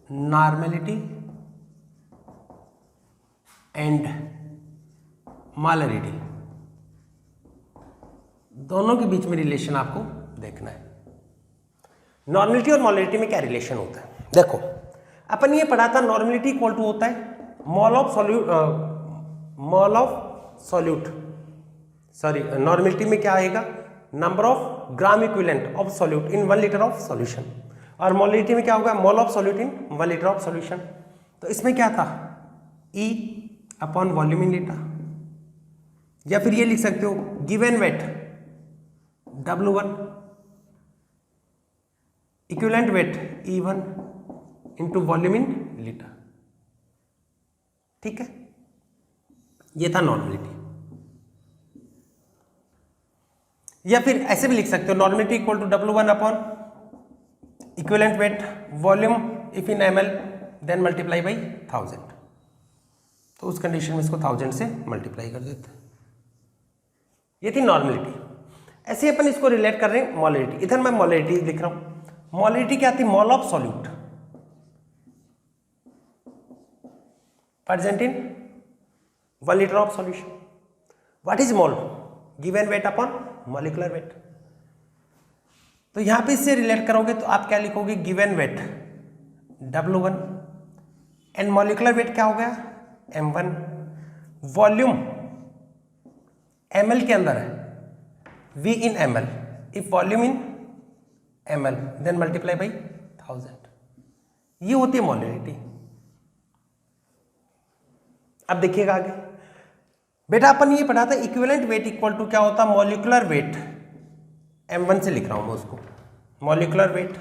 normality and molality, दोनों के बीच में रिलेशन आपको देखना है। नॉर्मलिटी और मोलिटी में क्या रिलेशन होता है? देखो अपन ये पढ़ा था नॉर्मलिटी इक्वल टू होता है mole of solute, sorry normality में क्या आएगा? Number of gram equivalent of solute in 1 litre of solution, और मोलिटी में क्या होगा? Mole of solute in 1 litre of solution. तो इसमें क्या था? E upon volume in litre, या फिर ये लिख सकते हो given weight W1 equivalent weight E1 into volume in litre. ठीक है, ये था नॉर्मलिटी। या फिर ऐसे भी लिख सकते हो normality equal to W1 upon equivalent weight volume if in ml then multiply by 1000। तो उस कंडीशन में इसको 1000 से मल्टीप्लाई कर देते हैं। ये थी नॉर्मलिटी। ऐसे अपन इसको रिलेट कर रहे हैं मोलिटी। इधर मैं मोलिटी लिख रहा हूं। मोलिटी क्या थी? मोल of solute present in 1 litre of solution. What is mole? Given weight upon molecular wait. तो यहां पे इससे रिलेट करोगे तो आप क्या लिखोगे? Given weight W1 and molecular weight क्या हो गया? M1। वॉल्यूम ml के अंदर है V in ml, if volume in ml then multiply by 1000। ये होती है मोलिटी। अब देखिएगा आगे बेटा अपन ये पढ़ा था इक्विवेलेंट वेट इक्वल टू क्या होता? मॉलिक्यूलर वेट M1 से लिख रहा हूं मैं उसको, molecular weight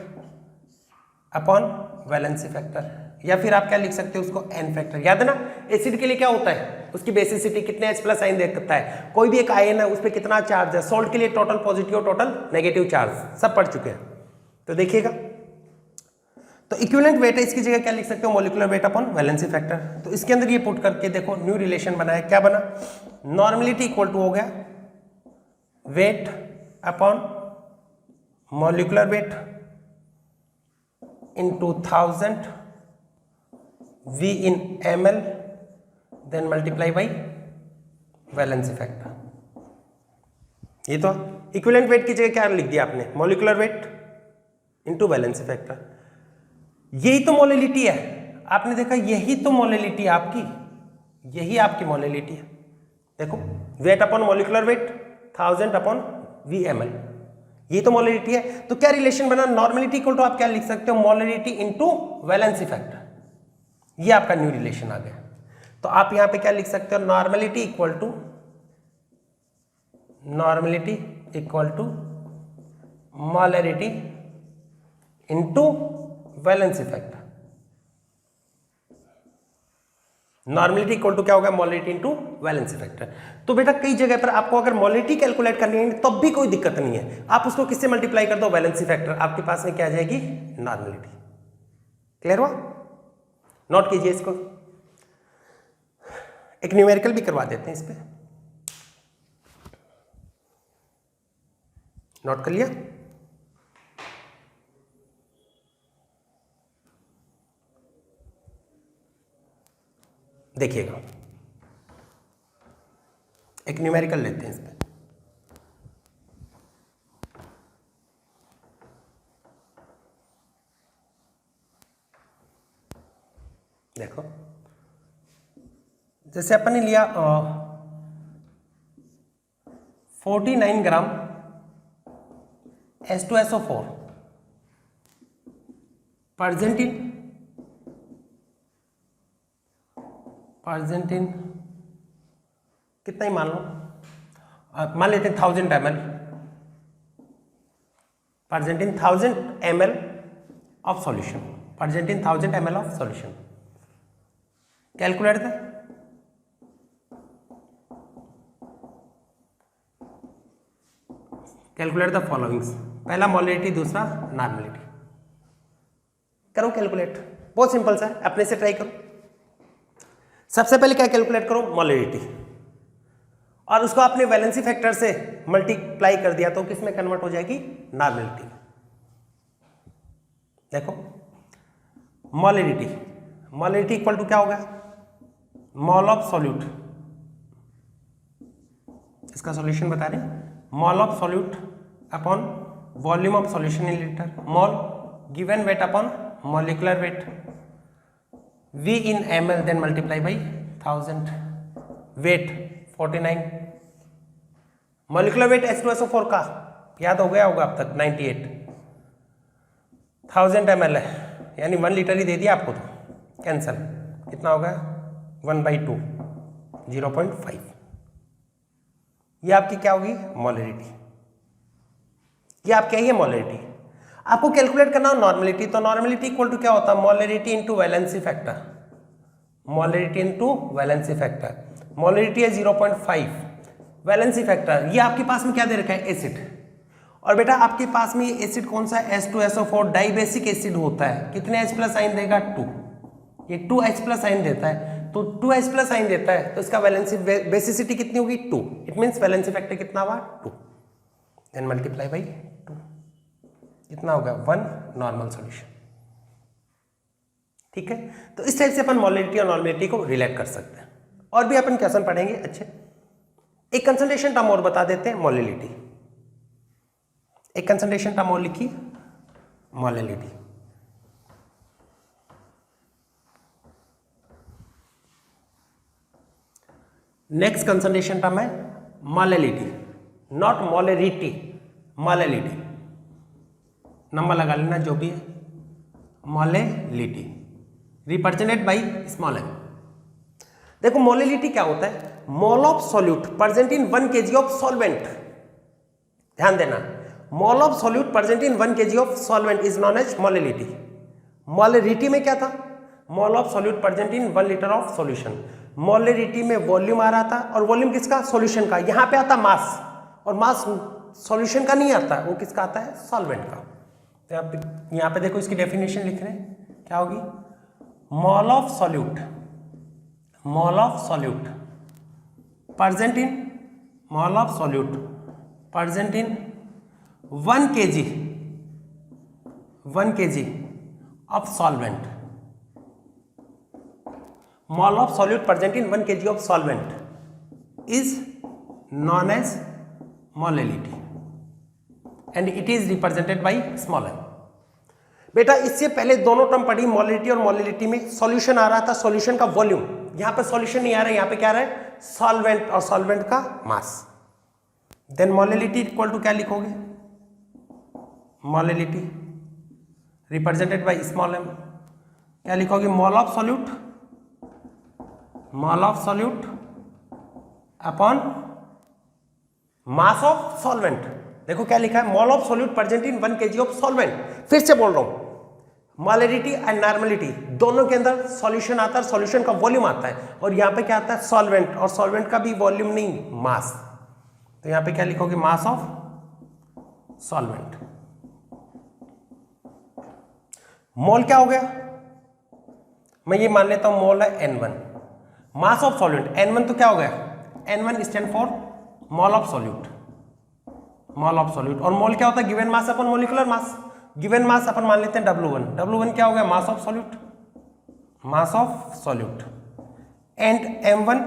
upon valency factor, या फिर आप क्या लिख सकते हो उसको? N factor. याद है ना एसिड के लिए क्या होता है? उसकी बेसिसिटी कितने H प्लस आयन देखता है। कोई भी एक आयन है उस पर कितना चार्ज है। सोल्ट के लिए total positive total negative charge सब पढ़ चुके हैं। तो देखिएगा तो इक्विवेलेंट वेट है, इसकी जगह क्या लिख सकते हो? Molecular weight upon valency factor. तो इसके अंदर ये पुट करके देखो न्यू रिलेशन बना है। क्या बना? नॉर्मलिटी इक्वल टू हो गया weight upon molecular weight into 1000 V in ml then multiply by valency factor. ये तो इक्विवेलेंट वेट की जगह क्या लिख दिया आपने? Molecular weight into valency factor. यही तो मोलिटी है। आपने देखा यही तो मोलिटी है आपकी, यही आपकी मोलिटी है। देखो wait upon molecular wait 1000 upon VmL, ये तो मोलरिटी है। तो क्या रिलेशन बना, नॉर्मेलिटी इक्वल टू आप क्या लिख सकते हो, मोलरिटी इनटू वैलेंसी फैक्टर, ये आपका न्यू रिलेशन आ गया। तो आप यहां पे क्या लिख सकते हो, normality equal to molarity into valency factor. Normality equal to क्या होगा, मोलरिटी इनटू वैलेंसी फैक्टर। तो बेटा कई जगह पर आपको अगर मोलरिटी कैलकुलेट करनी है तब भी कोई दिक्कत नहीं है, आप उसको किससे मल्टीप्लाई कर दो, वैलेंसी फैक्टर, आपके पास में क्या आ जाएगी, नॉर्मेलिटी। क्लियर हुआ, नोट कीजिए इसको, एक न्यूमेरिकल भी करवा देते हैं इस पे, नोट कर लिया। देखिएगा, एक न्यूमेरिकल लेते हैं इस पे, देखो जैसे अपन ने लिया 49 ग्राम H2SO4 परजेंटिन कितना ही मान लो, मान लेते हैं 1000 ml, present in 1000 ml of solution, present in 1000 ml of solution. Calculate the followings, पहला मोलरिटी, दूसरा नॉर्मेलिटी। करो कैलकुलेट, बहुत सिंपल सा है, अपने से ट्राई करो। सबसे पहले क्या कैलकुलेट करो, मोलरिटी, और उसको आपने वैलेंसी फैक्टर से मल्टीप्लाई कर दिया तो किस में कन्वर्ट हो जाएगी, नॉर्मेलिटी। देखो मोलरिटी इक्वल टू क्या होगा, मोल ऑफ सॉल्यूट, इसका सॉल्यूशन बता रहे हैं, मोल of solute upon volume of solution in litre, mole given weight upon molecular wait, V in ml, then multiply by 1000, weight 49, molecular weight H2SO4 का याद हो गया होगा अब तक 98, 1000 ml है यानी 1 लीटर ही दे दिया आपको, तो कैंसल, कितना होगा 1/2, 0.5, ये आपकी क्या होगी, मोलरिटी। ये आपकी है मोलरिटी। आपको कैलकुलेट करना हो नॉर्मेलिटी, तो नॉर्मेलिटी इक्वल टू क्या होता है, molarity into valency factor, molarity into valency factor, molarity है 0.5, वैलेंसी फैक्टर, ये आपके पास में क्या दे रखा है, एसिड। और बेटा आपके पास में ये एसिड कौन सा है, H2SO4 डाइबेसिक एसिड होता है, कितने H प्लस आइन देगा, 2, ये 2H प्लस आइन देता है, तो 2H प्लस आइन देता है तो इसका वैलेंसी बेसिसिटी कितनी होगी, 2, इट मीन्स वैलेंसी फैक्टर कितना हुआ, 2, देन मल्टीप्लाई बाई 2, कितना होगा 1 नॉर्मल सॉल्यूशन। ठीक है, तो इस टाइप से अपन मोलरिटी और नॉर्मेलिटी को रिलेट कर सकते हैं। और भी अपन क्वेश्चन पढ़ेंगे अच्छे। एक कंसंट्रेशन टर्म और बता देते हैं, मोलरिटी, एक कंसंट्रेशन टर्म और लिखी, मोलरिटी। नेक्स्ट कंसंट्रेशन टर्म है molarity, not molarity, molarity, number लगा लेना जो भी है, molarity represented by small m। देखो मोलरिटी क्या होता है, mole of solute present in 1 kg of solvent, ध्यान देना, mole of solute present in 1 kg of solvent is known as molarity. Molarity में क्या था, mole of solute present in 1 litre of solution, molarity में volume आ रहा था, और volume किसका, सॉल्यूशन का, यहां पे आता मास, और मास सॉल्यूशन का नहीं आता, वो किसका आता है, सॉल्वेंट का। तो यहाँ पे देखो इसकी डेफिनेशन लिख रहे हैं, क्या होगी, mole of solute, mole of solute present in, mole of solute present in 1 kg of solvent, mole of solute present in 1 kg of solvent is known as molarity and it is represented by small m। बेटा इससे पहले दोनों term पढ़ी, molarity और molarity में solution आ रहा था, solution का वॉल्यूम, यहां पे सॉल्यूशन नहीं आ रहा है, यहां पे क्या आ रहा है, सॉल्वेंट, और सॉल्वेंट का मास। देन मोलिलिटी इक्वल टू क्या लिखोगे, molality represented by small m, क्या लिखोगे, मोल of solute upon mass of solvent. देखो क्या लिखा है, mole of solute present in 1 kg of solvent. फिर से बोल रहा हूं, मोलिलिटी एंड नॉर्मलिटी दोनों के अंदर सॉल्यूशन आता है, सॉल्यूशन का वॉल्यूम आता है, और यहां पे क्या आता है, सॉल्वेंट, और सॉल्वेंट का भी वॉल्यूम नहीं, मास। तो यहां पे क्या लिखोगे, मास ऑफ सॉल्वेंट। मोल क्या हो गया, मैं ये मान लेता हूं मोल है N1, mass of solvent N1, तो क्या हो गया, N1 stand for mole of solute, और मोल क्या होता है, गिवन मास अपन मोलिकुलर मास, गिवन मास अपन मान लेते हैं W1 क्या हो गया, मास of solute, and M1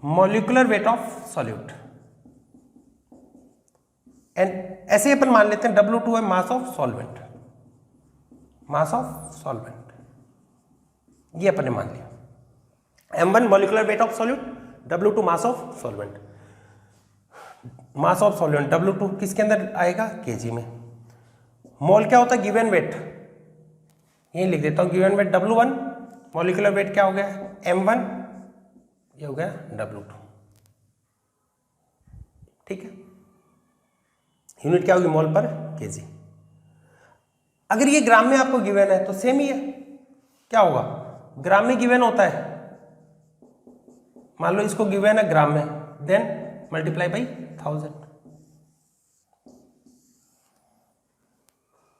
molecular weight of solute, and ऐसे ही अपन मान लेते हैं W2 है मास ऑफ सॉल्वेंट, ये अपन ने मान लिया। M1 molecular weight of solute, W2 mass of solvent, W2 किसके अंदर आएगा, kg में। मोल क्या होता है, गिवन वेट, यही लिख देता हूं, given wait W1, molecular weight क्या हो गया, M1, ये हो गया W2, ठीक है। यूनिट क्या होगी, मोल पर kg। अगर ये ग्राम में आपको गिवन है तो सेम ही है, क्या होगा, ग्राम में गिवन होता है, मान लो इसको गिवन है ग्राम में, देन मल्टीप्लाई बाई 1000,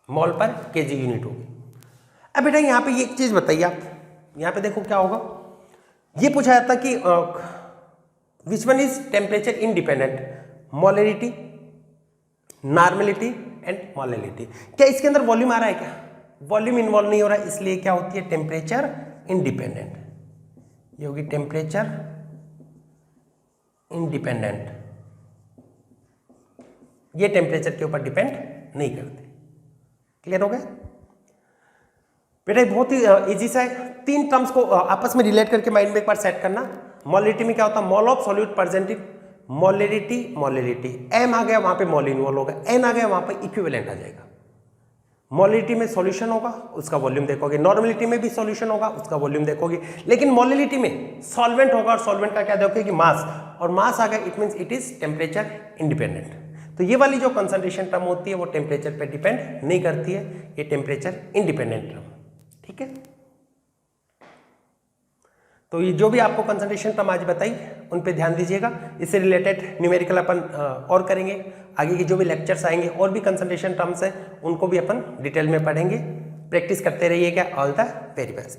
मोल पर kg यूनिट होगी। अब बेटा यहां पे ये एक चीज बताइए आप, यहां पे देखो क्या होगा, ये पूछा जाता कि which one is temperature independent, molarity, normality and molality. क्या इसके अंदर वॉल्यूम आ रहा है, क्या वॉल्यूम इन्वॉल्व नहीं हो रहा है, इसलिए क्या होती है, टेम्परेचर इंडिपेंडेंट, ये होगी टेम्परेचर इंडिपेंडेंट, ये टेम्परेचर के ऊपर डिपेंड नहीं करते। क्लियर हो गया बेटा, बहुत ही इजी सा है। 3 टर्म्स को आपस में रिलेट करके माइंड में एक बार सेट करना। मोलिलिटी में क्या होता है, mole of solute present in molality, M आ गया वहां पे मोल इन्वॉल्व होगा, N आ गया वहां पे इक्विवेलेंट आ जाएगा। मोलिलिटी में सॉल्यूशन होगा, उसका वॉल्यूम देखोगे, नॉर्मलिटी में भी सॉल्यूशन होगा, उसका वॉल्यूम देखोगे, लेकिन मोलिलिटी में सॉल्वेंट होगा, और सॉल्वेंट का क्या देखोगे, मास, और मास आ गया, it means it is temperature independent. तो ये वाली जो कंसंट्रेशन टर्म होती है वो टेम्परेचर पे डिपेंड नहीं करती है, ये टेम्परेचर इंडिपेंडेंट टर्म, ठीक है। तो ये जो भी आपको कंसंट्रेशन टर्म आज बताई उन पे ध्यान दीजिएगा। इससे रिलेटेड न्यूमेरिकल अपन और करेंगे, आगे के जो भी लेक्चर्स आएंगे और भी कंसंट्रेशन टर्म्स हैं उनको भी अपन डिटेल में पढ़ेंगे। प्रैक्टिस करते रहिएगा। All the very best.